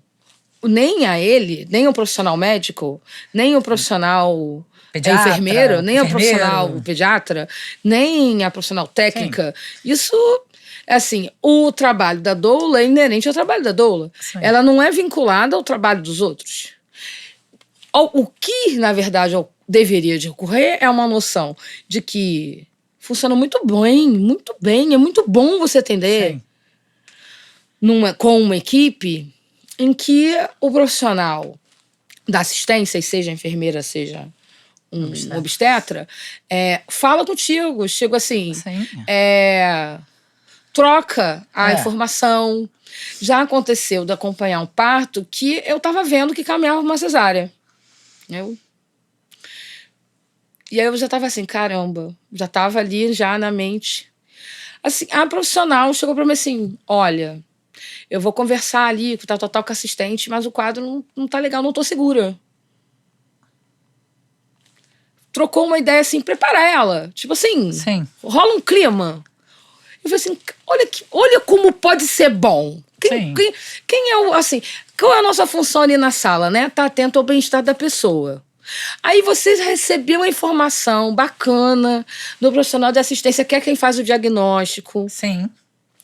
Nem a ele, nem o profissional médico, nem o profissional Pediatra, enfermeiro, nem o enfermeiro. profissional pediatra, nem a profissional técnica. Isso, assim, o trabalho da doula é inerente ao trabalho da doula. Sim. Ela não é vinculada ao trabalho dos outros. O que, na verdade, deveria de ocorrer é uma noção de que funciona muito bem, é muito bom você atender Sim. com uma equipe em que o profissional da assistência, seja enfermeira, seja um obstetra, fala contigo, chega assim, Sim. troca a É. informação. Já aconteceu de acompanhar um parto que eu tava vendo que caminhava uma cesárea. E aí eu já tava assim, caramba, já tava ali já na mente. Assim, a profissional chegou pra mim assim, olha, eu vou conversar ali com tal com a assistente, mas o quadro não tá legal, não tô segura. Trocou uma ideia assim, preparar ela. Tipo assim, Sim. rola um clima. Eu falei assim, olha como pode ser bom. Sim. Quem é o, assim, qual é a nossa função ali na sala, né? Tá atento ao bem-estar da pessoa. Aí você recebeu uma informação bacana do profissional de assistência, que é quem faz o diagnóstico. Sim.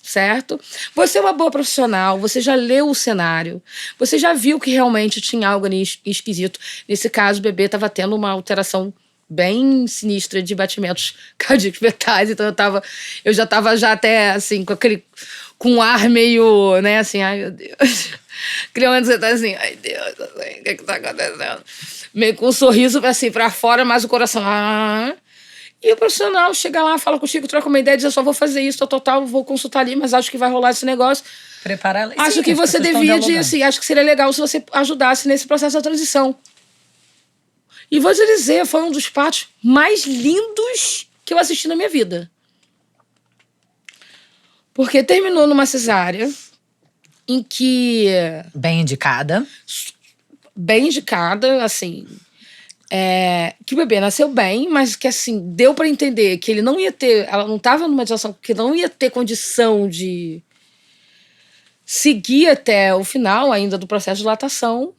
Certo? Você é uma boa profissional, você já leu o cenário, você já viu que realmente tinha algo ali esquisito. Nesse caso, o bebê estava tendo uma alteração bem sinistra de batimentos cardíacos fetais, então eu já estava até assim, com um ar meio, né, assim, ai meu Deus. Criança, você tá assim, ai Deus, assim, o que tá acontecendo? Meio com um sorriso assim pra fora, mas o coração. E o profissional chega lá, fala contigo, troca uma ideia, diz: eu só vou fazer isso, total, vou consultar ali, mas acho que vai rolar esse negócio. Preparar ela. Acho Sim, que as você pessoas estão devia, dialogando. assim, acho que seria legal se você ajudasse nesse processo da transição. E vou te dizer, foi um dos partos mais lindos que eu assisti na minha vida. Porque terminou numa cesárea em que... Bem indicada. Bem indicada, assim... que o bebê nasceu bem, mas que, assim, deu pra entender que ele não ia ter... Ela não tava numa situação que não ia ter condição de seguir até o final ainda do processo de lactação.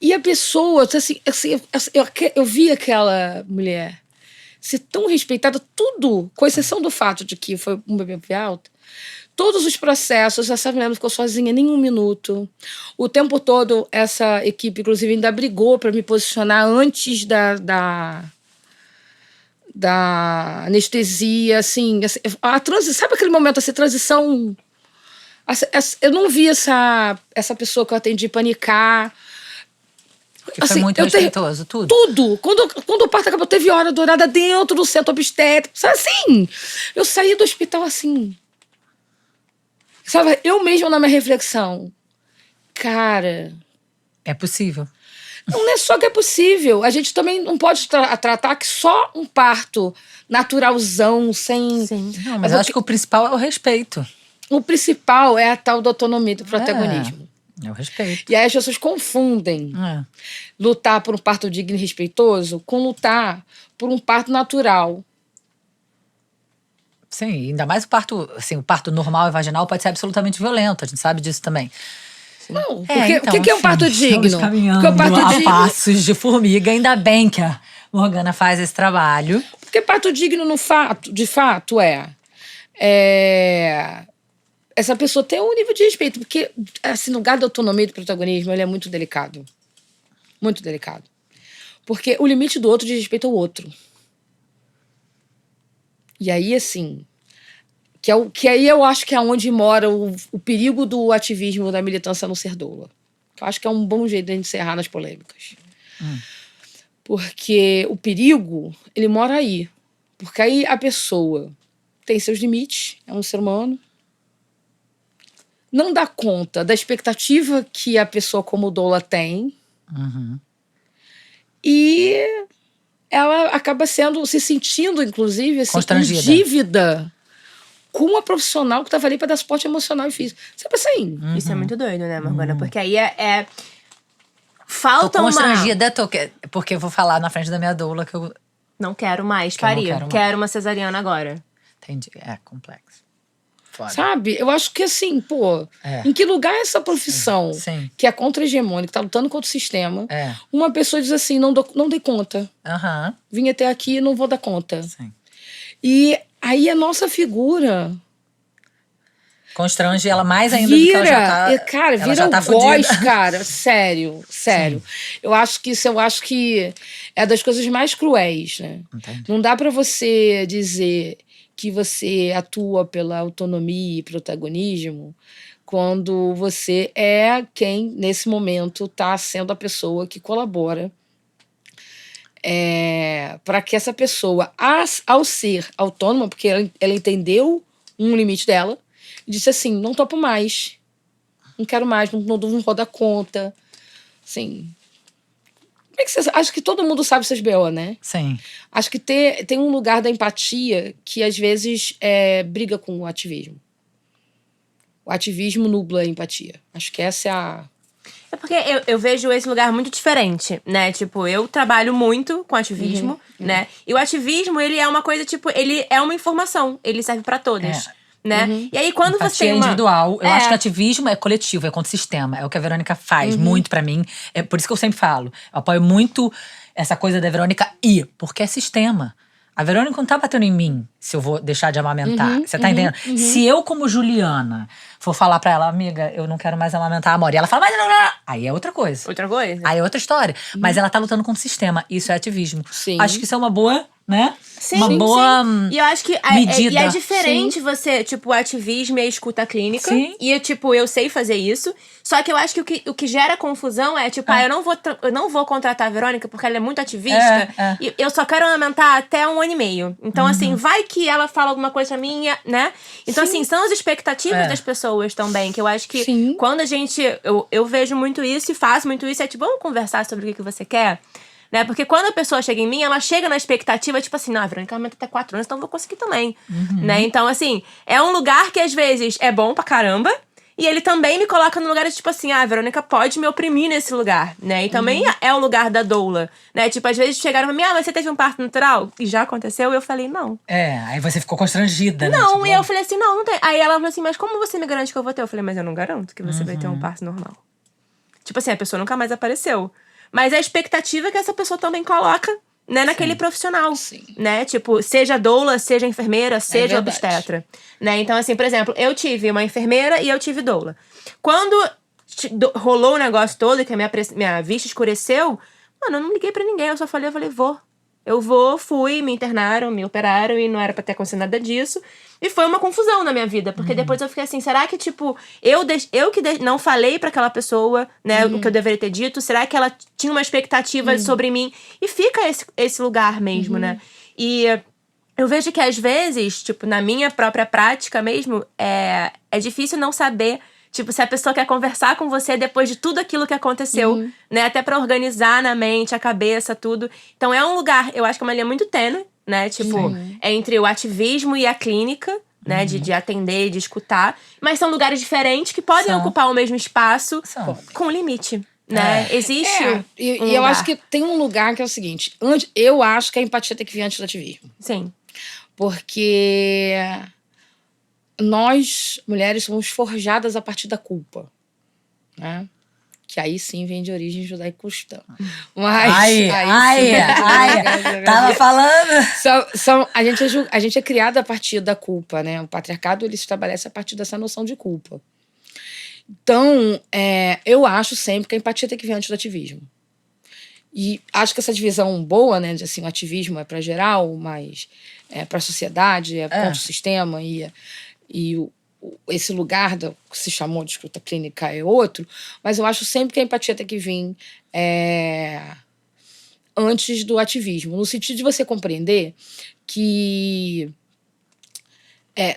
E a pessoa, assim, eu vi aquela mulher ser tão respeitada, tudo, com exceção do fato de que foi um bebê alto. Todos os processos, essa mulher não ficou sozinha nem um minuto. O tempo todo, essa equipe, inclusive, ainda brigou para me posicionar antes da anestesia, assim sabe aquele momento, assim, transição... Eu não vi essa pessoa que eu atendi panicar. Que foi muito respeitoso, tudo. Tudo. Quando o parto acabou, teve hora dourada dentro do centro obstétrico. Sabe assim? Eu saí do hospital assim... Sabe, eu mesma na minha reflexão, cara... É possível. Não é só que é possível. A gente também não pode tratar que só um parto naturalzão, sem... Sim. Não, mas eu acho que o principal é o respeito. O principal é a tal da autonomia do protagonismo. É o respeito. E aí as pessoas confundem lutar por um parto digno e respeitoso com lutar por um parto natural. Sim, ainda mais o parto, assim, o parto normal e vaginal pode ser absolutamente violento, a gente sabe disso também. Não, É, porque então, o que é um parto estamos digno? caminhando Porque o parto a digno, passos de formiga, ainda bem que a Morgana faz esse trabalho. porque parto digno no fato, de fato essa pessoa tem um nível de respeito, porque assim, no lugar da autonomia e do protagonismo, ele é muito delicado. Muito delicado. Porque o limite do outro diz respeito ao outro. E aí, assim, que aí eu acho que é onde mora o perigo do ativismo, da militância no ser doula. Eu acho que é um bom jeito de a gente encerrar nas polêmicas. Porque o perigo, ele mora aí. Porque aí a pessoa tem seus limites, é um ser humano, não dá conta da expectativa que a pessoa como doula tem, e ela acaba se sentindo, inclusive, assim, em dívida com a profissional que estava ali para dar suporte emocional e físico. Você pensa aí. Isso é muito doido, né, Morgana? Porque aí Tô falta constrangida, porque eu vou falar na frente da minha doula que eu... Não quero mais eu não parir. quero mais. Quero uma cesariana agora. Entendi, é complexo. Foda. Sabe? Eu acho que assim, em que lugar é essa profissão Sim. que é contra-hegemônica, que tá lutando contra o sistema, uma pessoa diz assim, não dei conta. Vim até aqui e não vou dar conta. Sim. E aí a nossa figura constrange ela mais ainda do que ela já tá. Cara, vira algoz, cara. Sério. Eu acho que é das coisas mais cruéis, né? Entendi. Não dá pra você dizer que você atua pela autonomia e protagonismo quando você é quem, nesse momento, tá sendo a pessoa que colabora para que essa pessoa, ao ser autônoma, porque ela entendeu um limite dela, disse assim, não topo mais, não quero mais, não vou dar conta. Assim, como é que você... Acho que todo mundo sabe seus BO, né? Sim. Acho que tem um lugar da empatia que, às vezes, briga com o ativismo. O ativismo nubla a empatia. Acho que essa é a... É porque eu vejo esse lugar muito diferente, né? Tipo, eu trabalho muito com ativismo, né? E o ativismo, ele é uma coisa, tipo, ele é uma informação. Ele serve pra todas. Né? E aí, quando empatia você tem individual, eu acho que ativismo é coletivo, é contra o sistema. É o que a Verônica faz muito pra mim. É por isso que eu sempre falo. Eu apoio muito essa coisa da Verônica porque é sistema. A Verônica não tá batendo em mim se eu vou deixar de amamentar. Você tá entendendo? Se eu, como Juliana, for falar pra ela, amiga, eu não quero mais amamentar a Amora. E ela fala, mas não. Aí é outra coisa. Outra coisa. Aí é outra história. Mas ela tá lutando contra o sistema. Isso é ativismo. Sim. Acho que isso é uma boa, né? Sim, uma boa E eu acho que medida. E é diferente você, tipo, o ativismo e a escuta clínica. Sim. E, tipo, eu sei fazer isso. Só que eu acho que o que gera confusão é, tipo, eu não vou contratar a Verônica porque ela é muito ativista. E eu só quero amamentar até 1 ano e meio. Então, assim, vai que ela fala alguma coisa minha, né? Então, assim, são as expectativas das pessoas também. Que eu acho que quando a gente... Eu vejo muito isso e faço muito isso. É tipo, vamos conversar sobre o que você quer? Né? Porque quando a pessoa chega em mim, ela chega na expectativa, tipo assim, não, a Verônica amamenta até 4 anos, então eu vou conseguir também. Né? Então, assim, é um lugar que às vezes é bom pra caramba. E ele também me coloca no lugar de, tipo assim, a Verônica pode me oprimir nesse lugar, né? E também é o lugar da doula, né? Tipo, às vezes chegaram pra mim, mas você teve um parto natural? E já aconteceu? E eu falei, não. Aí você ficou constrangida, né? Não, Tipo, e eu falei assim, não tem. Aí ela falou assim, mas como você me garante que eu vou ter? Eu falei, mas eu não garanto que você vai ter um parto normal. Tipo assim, a pessoa nunca mais apareceu. Mas a expectativa é que essa pessoa também coloca, né, naquele profissional, né? Tipo, seja doula, seja enfermeira, seja obstetra, né? Então, assim, por exemplo, eu tive uma enfermeira e eu tive doula. Quando rolou o negócio todo, que a minha vista escureceu, mano, eu não liguei pra ninguém, eu falei, vou. Eu fui, me internaram, me operaram e não era pra ter acontecido nada disso. E foi uma confusão na minha vida, porque depois eu fiquei assim, será que, tipo, eu que não falei pra aquela pessoa, né, o que eu deveria ter dito? Será que ela tinha uma expectativa sobre mim? E fica esse lugar mesmo, né? E eu vejo que às vezes, tipo, na minha própria prática mesmo, é difícil não saber, Tipo, se a pessoa quer conversar com você depois de tudo aquilo que aconteceu, né? Até pra organizar na mente, a cabeça, tudo. Então é um lugar, eu acho que é uma linha muito tênue, né? Tipo, é entre o ativismo e a clínica, né? De atender, de escutar. Mas são lugares diferentes que podem ocupar o mesmo espaço com limite, né? Existe E um eu lugar. acho que tem um lugar que é o seguinte. Eu acho que a empatia tem que vir antes do ativismo. Sim. Porque nós, mulheres, somos forjadas a partir da culpa, né? Que aí sim vem de origem judaico-cristã. Mas Tava falando. A gente é criada a partir da culpa, né? O patriarcado ele se estabelece a partir dessa noção de culpa. Então, eu acho sempre que a empatia tem que vir antes do ativismo. E acho que essa divisão boa, né? De, assim, o ativismo é para geral, mas para a sociedade, contra o sistema esse lugar que se chamou de escuta clínica é outro, mas eu acho sempre que a empatia tem que vir antes do ativismo, no sentido de você compreender que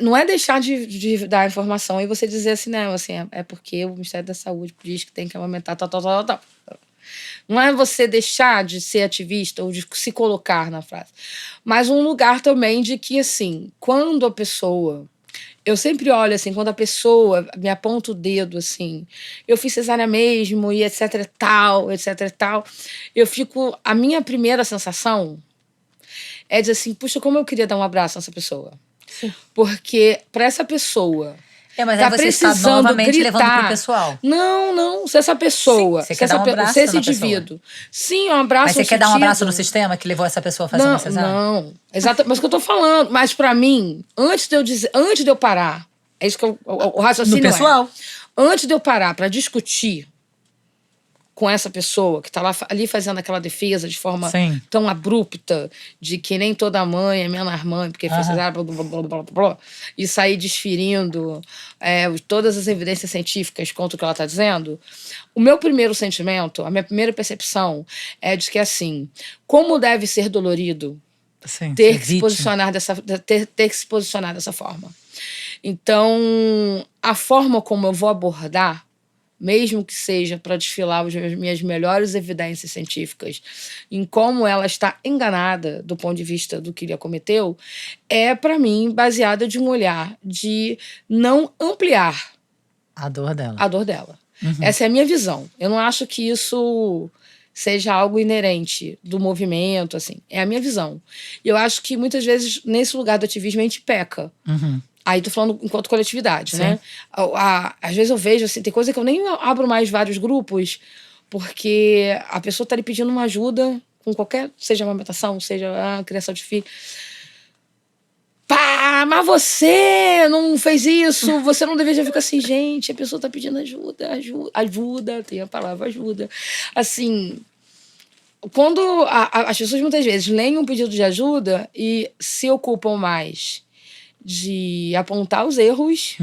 não é deixar de dar informação e você dizer assim, não, assim, é porque o Ministério da Saúde diz que tem que aumentar tal. Não é você deixar de ser ativista ou de se colocar na frase, mas um lugar também de que, assim, quando a pessoa... Eu sempre olho, assim, quando a pessoa me aponta o dedo, assim, eu fiz cesárea mesmo e etc e tal, eu fico... A minha primeira sensação é dizer assim, puxa, como eu queria dar um abraço nessa pessoa. Sim. Porque para essa pessoa... mas tá aí você precisando está novamente gritar. levando pro pessoal. Não. Se essa pessoa... Sim, você quer dar um abraço se esse na indivíduo... Sim, um abraço. Mas você quer dar um abraço no sistema que levou essa pessoa a fazer uma cesárea? Não. Exatamente. Mas o que eu tô falando. Mas pra mim, antes de eu parar... É isso que o raciocínio no pessoal. Antes de eu parar pra discutir com essa pessoa que tá ali fazendo aquela defesa de forma tão abrupta de que nem toda mãe é menor mãe, porque fez cesárea, blá, blá, blá, blá, blá, e sair desferindo todas as evidências científicas contra o que ela tá dizendo, o meu primeiro sentimento, a minha primeira percepção é de que, assim, como deve ser dolorido ter que se posicionar dessa forma. Então, a forma como eu vou abordar, mesmo que seja para desfilar as minhas melhores evidências científicas em como ela está enganada do ponto de vista do que ele cometeu, é, para mim, baseada de um olhar de não ampliar a dor dela. Essa é a minha visão. Eu não acho que isso seja algo inerente do movimento, assim. É a minha visão. E eu acho que, muitas vezes, nesse lugar do ativismo, a gente peca. Aí tô falando enquanto coletividade, né? Às vezes eu vejo, assim, tem coisa que eu nem abro mais vários grupos, porque a pessoa tá ali pedindo uma ajuda com qualquer, seja amamentação, seja a criação de filho. Pá, mas você não fez isso, você não deveria ficar assim, gente, a pessoa tá pedindo ajuda, tem a palavra ajuda. Assim, quando as pessoas muitas vezes leem um pedido de ajuda e se ocupam mais de apontar os erros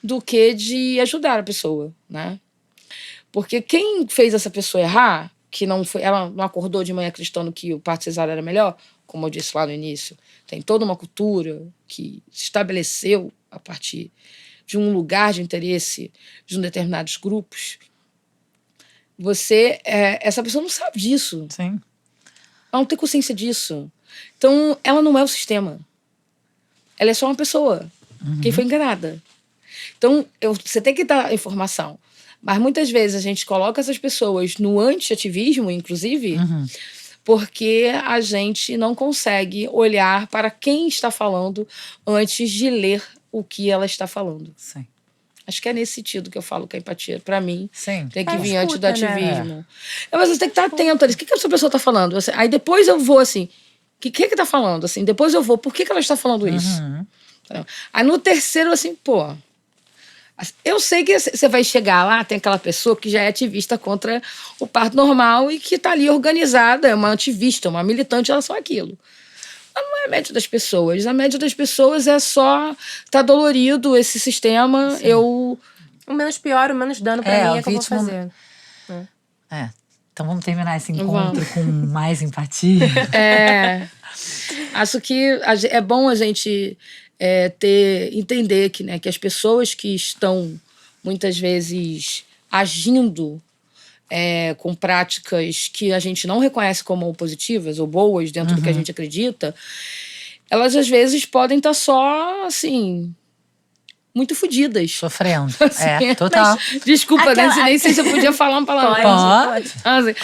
do que de ajudar a pessoa, né? Porque quem fez essa pessoa errar, que não foi, ela não acordou de manhã acreditando que o parto cesárea era melhor, como eu disse lá no início, tem toda uma cultura que se estabeleceu a partir de um lugar de interesse de determinados grupos. Essa pessoa não sabe disso. Sim. Ela não tem consciência disso. Então, ela não é o sistema. Ela é só uma pessoa que foi enganada. Então, você tem que dar informação. Mas muitas vezes a gente coloca essas pessoas no anti-ativismo, inclusive, porque a gente não consegue olhar para quem está falando antes de ler o que ela está falando. Sim. Acho que é nesse sentido que eu falo que a empatia, para mim, tem que vir antes do né? ativismo. Mas você tem que estar atento a isso. O que essa pessoa está falando? Aí depois eu vou assim... O que está falando? Assim, depois eu vou, por que ela está falando isso? Aí no terceiro, assim, pô... Eu sei que você vai chegar lá, tem aquela pessoa que já é ativista contra o parto normal e que está ali organizada, é uma ativista, uma militante em relação àquilo. Mas não é a média das pessoas. A média das pessoas é só... Tá dolorido esse sistema, O menos pior, o menos dano pra mim é que eu vou fazer. Então vamos terminar esse encontro com mais empatia. Acho que é bom a gente entender que, né, que as pessoas que estão muitas vezes agindo com práticas que a gente não reconhece como positivas ou boas dentro do que a gente acredita, elas às vezes podem estar só, assim, muito fodidas. Sofrendo. Assim, Total. mas, desculpa, nem sei se eu podia falar uma palavra. Pode. Assim,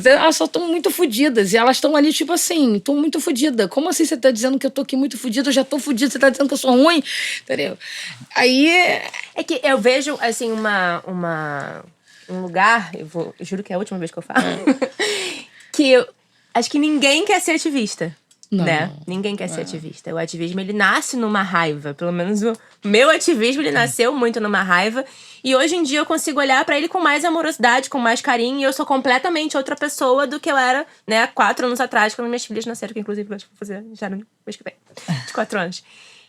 elas só estão muito fodidas. E elas estão ali, tipo assim, tô muito fodida. Como assim você tá dizendo que eu tô aqui muito fodida? Eu já tô fodida, você tá dizendo que eu sou ruim? Entendeu? Aí... É que eu vejo, assim, um lugar, eu juro que é a última vez que eu falo, que eu acho que ninguém quer ser ativista. Não. Né? Ninguém quer ser ativista. O ativismo, ele nasce numa raiva. Pelo menos o meu ativismo, ele nasceu muito numa raiva. E hoje em dia eu consigo olhar pra ele com mais amorosidade, com mais carinho. E eu sou completamente outra pessoa do que eu era, né, 4 anos atrás, quando minhas filhas nasceram. Que inclusive eu vou fazer já no mês que vem. De 4 anos.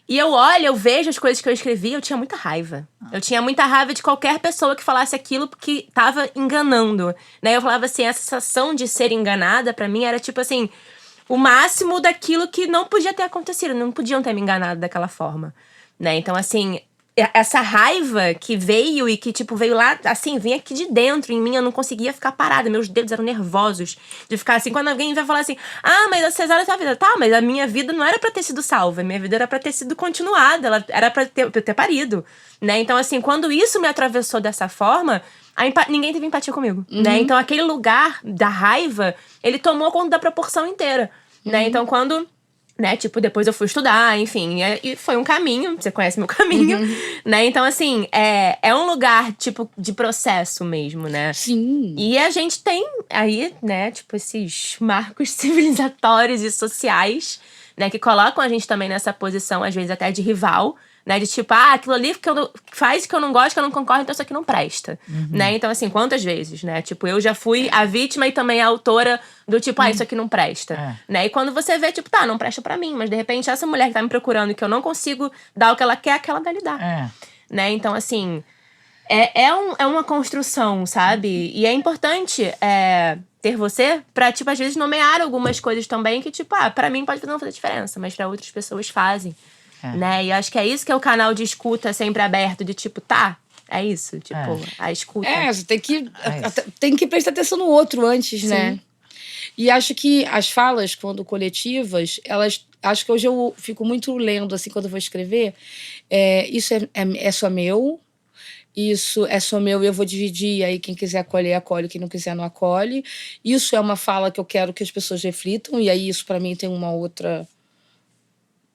E eu olho, eu vejo as coisas que eu escrevi, eu tinha muita raiva. Eu tinha muita raiva de qualquer pessoa que falasse aquilo porque tava enganando. Né? Eu falava assim, a sensação de ser enganada pra mim era tipo assim... o máximo daquilo que não podia ter acontecido. Não podiam ter me enganado daquela forma, né? Então, assim, essa raiva que veio e que, tipo, veio lá, assim, vinha aqui de dentro em mim. Eu não conseguia ficar parada. Meus dedos eram nervosos de ficar assim. Quando alguém vai falar assim, mas a cesárea é sua vida. Tá, mas a minha vida não era pra ter sido salva. A minha vida era pra ter sido continuada. Ela era pra ter parido, né? Então, assim, quando isso me atravessou dessa forma... ninguém teve empatia comigo, né? Então, aquele lugar da raiva, ele tomou conta da proporção inteira, né? Então, quando, né, tipo, depois eu fui estudar, enfim, e foi um caminho, você conhece meu caminho, né? Então, assim, é um lugar, tipo, de processo mesmo, né? Sim. E a gente tem aí, né, tipo, esses marcos civilizatórios e sociais, né, que colocam a gente também nessa posição, às vezes até de rival, né, de tipo, aquilo ali que faz que eu não gosto, que eu não concordo, então isso aqui não presta, né? Então, assim, quantas vezes, né? Tipo, eu já fui a vítima e também a autora do tipo, isso aqui não presta, né? E quando você vê, tipo, não presta pra mim, mas de repente essa mulher que tá me procurando e que eu não consigo dar o que ela quer, que ela vai lhe dar, né? Então, assim, é uma construção, sabe? E é importante ter você pra, tipo, às vezes nomear algumas coisas também que, tipo, pra mim pode não fazer diferença, mas pra outras pessoas fazem. Né? E acho que é isso que é o canal de escuta sempre aberto, de tipo, é isso, tipo, a escuta. Você tem que prestar atenção no outro antes, né? E acho que as falas, quando coletivas, acho que hoje eu fico muito lendo, assim, quando eu vou escrever, isso é só meu, isso é só meu e eu vou dividir, aí quem quiser acolher, acolhe, quem não quiser, não acolhe. Isso é uma fala que eu quero que as pessoas reflitam, e aí isso pra mim tem uma outra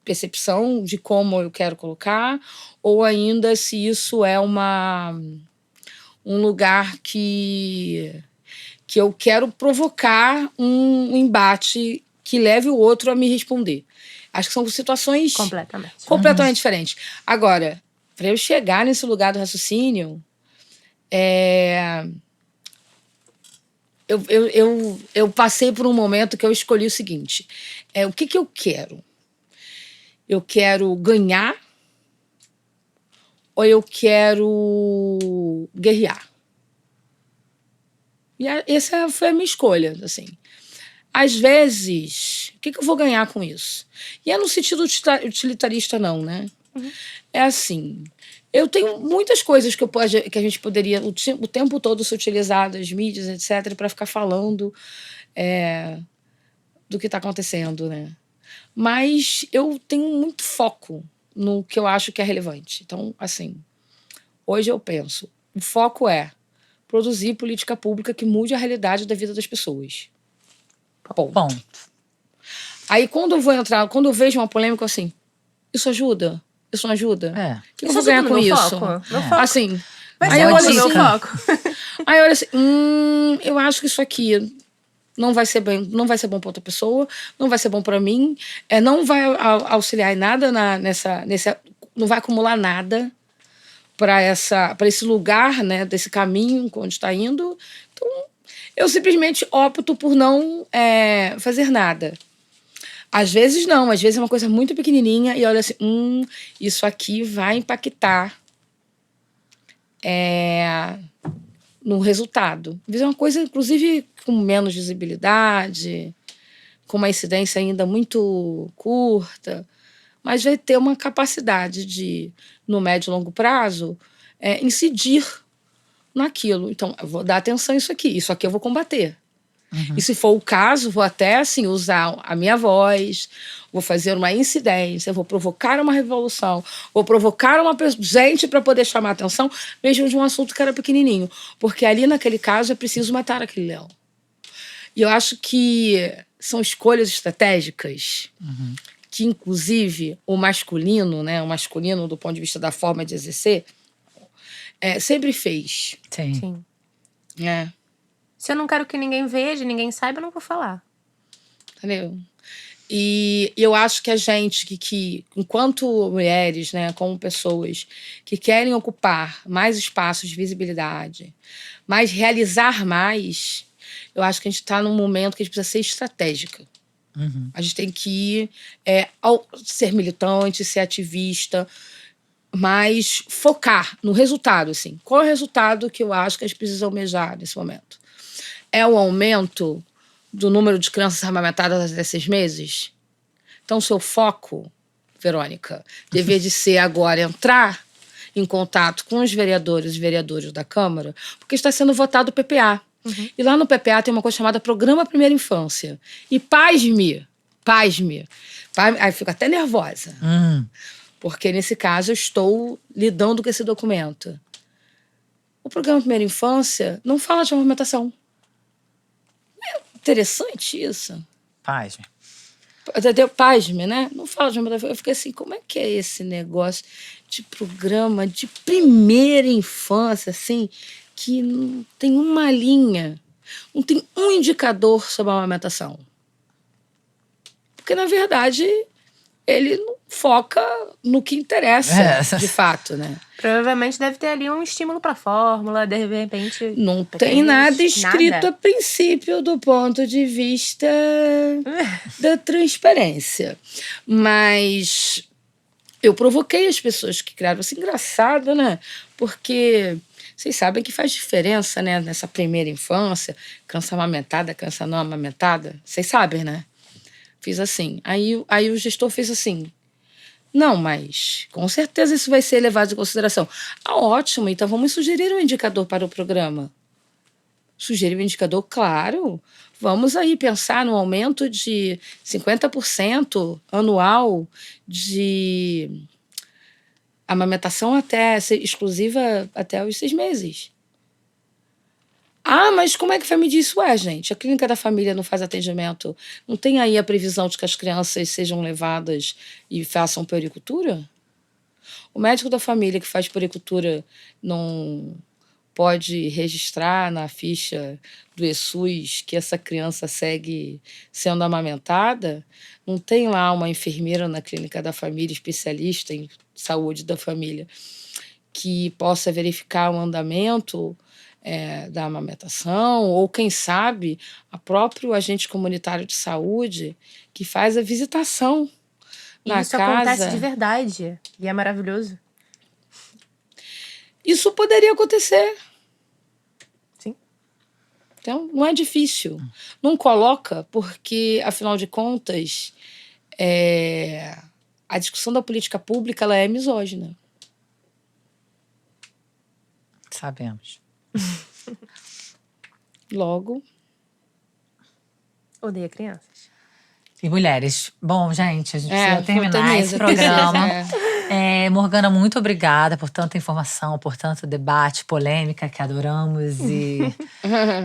percepção de como eu quero colocar, ou ainda se isso é um lugar que eu quero provocar um embate que leve o outro a me responder. Acho que são situações completamente diferentes. Agora, para eu chegar nesse lugar do raciocínio, eu passei por um momento que eu escolhi o seguinte, o que eu quero? Eu quero ganhar ou eu quero guerrear? E essa foi a minha escolha, assim. Às vezes, o que eu vou ganhar com isso? E é no sentido utilitarista, não, né? É assim, eu tenho muitas coisas que a gente poderia o tempo todo se utilizar das mídias, etc., para ficar falando do que está acontecendo, né? Mas eu tenho muito foco no que eu acho que é relevante. Então, assim, hoje eu penso, o foco é produzir política pública que mude a realidade da vida das pessoas. Ponto. Aí, quando eu vejo uma polêmica assim, isso ajuda? Isso não ajuda? O que eu vou ganhar com isso? Foco. Assim, aí eu olho meu foco. Aí eu olho assim, eu acho que isso aqui não vai ser bom para outra pessoa, não vai ser bom para mim, não vai auxiliar em nada não vai acumular nada para esse lugar, né, desse caminho onde está indo. Então, eu simplesmente opto por não fazer nada. Às vezes não, às vezes é uma coisa muito pequenininha e olha assim, isso aqui vai impactar no resultado. Às vezes é uma coisa, inclusive, com menos visibilidade, com uma incidência ainda muito curta, mas vai ter uma capacidade de, no médio e longo prazo, incidir naquilo. Então, eu vou dar atenção a isso aqui eu vou combater. E se for o caso, vou até assim, usar a minha voz, vou fazer uma incidência, vou provocar uma revolução, vou provocar gente para poder chamar a atenção, mesmo de um assunto que era pequenininho. Porque ali, naquele caso, é preciso matar aquele leão. E eu acho que são escolhas estratégicas que, inclusive, o masculino, né, o masculino do ponto de vista da forma de exercer, sempre fez. Sim. É. Se eu não quero que ninguém veja, ninguém saiba, eu não vou falar. Entendeu? E eu acho que a gente, que enquanto mulheres, né, como pessoas que querem ocupar mais espaços de visibilidade, mas realizar mais, eu acho que a gente está num momento que a gente precisa ser estratégica. A gente tem que ser militante, ser ativista, mas focar no resultado, assim. Qual é o resultado que eu acho que a gente precisa almejar nesse momento? É o aumento do número de crianças amamentadas até 6 meses? Então, seu foco, Verônica, deveria de ser agora entrar em contato com os vereadores e vereadoras da Câmara, porque está sendo votado o PPA. E lá no PPA tem uma coisa chamada Programa Primeira Infância. E pasme. Aí eu fico até nervosa. Porque, nesse caso, eu estou lidando com esse documento. O Programa Primeira Infância não fala de amamentação. É interessante isso. Pasme. Pasme, né? Não fala de amamentação. Eu fiquei assim, como é que é esse negócio de programa de primeira infância, assim, que não tem uma linha, não tem um indicador sobre a amamentação? Porque, na verdade, ele não foca no que interessa, de fato, né? Provavelmente deve ter ali um estímulo pra fórmula, de repente... Não tem nada escrito a princípio do ponto de vista da transparência. Mas eu provoquei as pessoas que criaram. Assim, engraçado, né? Porque vocês sabem que faz diferença, né? Nessa primeira infância, criança amamentada, criança não amamentada. Vocês sabem, né? Fiz assim. Aí o gestor fez assim: não, mas com certeza isso vai ser levado em consideração. Ótimo, então vamos sugerir um indicador para o programa. Sugerir um indicador, claro. Vamos aí pensar no aumento de 50% anual de amamentação exclusiva até os 6 meses. Mas como é que vai medir isso? Gente, a clínica da família não faz atendimento. Não tem aí a previsão de que as crianças sejam levadas e façam puericultura? O médico da família que faz puericultura não pode registrar na ficha do ESUS que essa criança segue sendo amamentada? Não tem lá uma enfermeira na clínica da família, especialista em saúde da família, que possa verificar o andamento da amamentação, ou quem sabe, o próprio agente comunitário de saúde que faz a visitação na isso casa. Acontece de verdade e é maravilhoso. Isso poderia acontecer. Sim. Então, não é difícil. Não coloca, porque, afinal de contas, a discussão da política pública ela é misógina. Sabemos. Logo. Odeia crianças. E mulheres. Bom, gente, a gente precisa terminar esse programa. programa. Morgana, muito obrigada por tanta informação, por tanto debate, polêmica que adoramos. E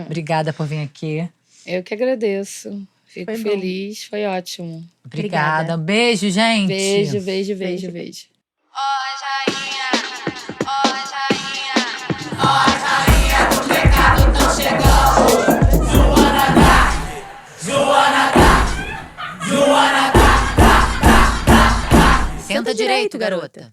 obrigada por vir aqui. Eu que agradeço. Fico feliz, foi ótimo. Obrigada. Um beijo, gente. Beijo, beijo, beijo, beijo. Senta direito, garota.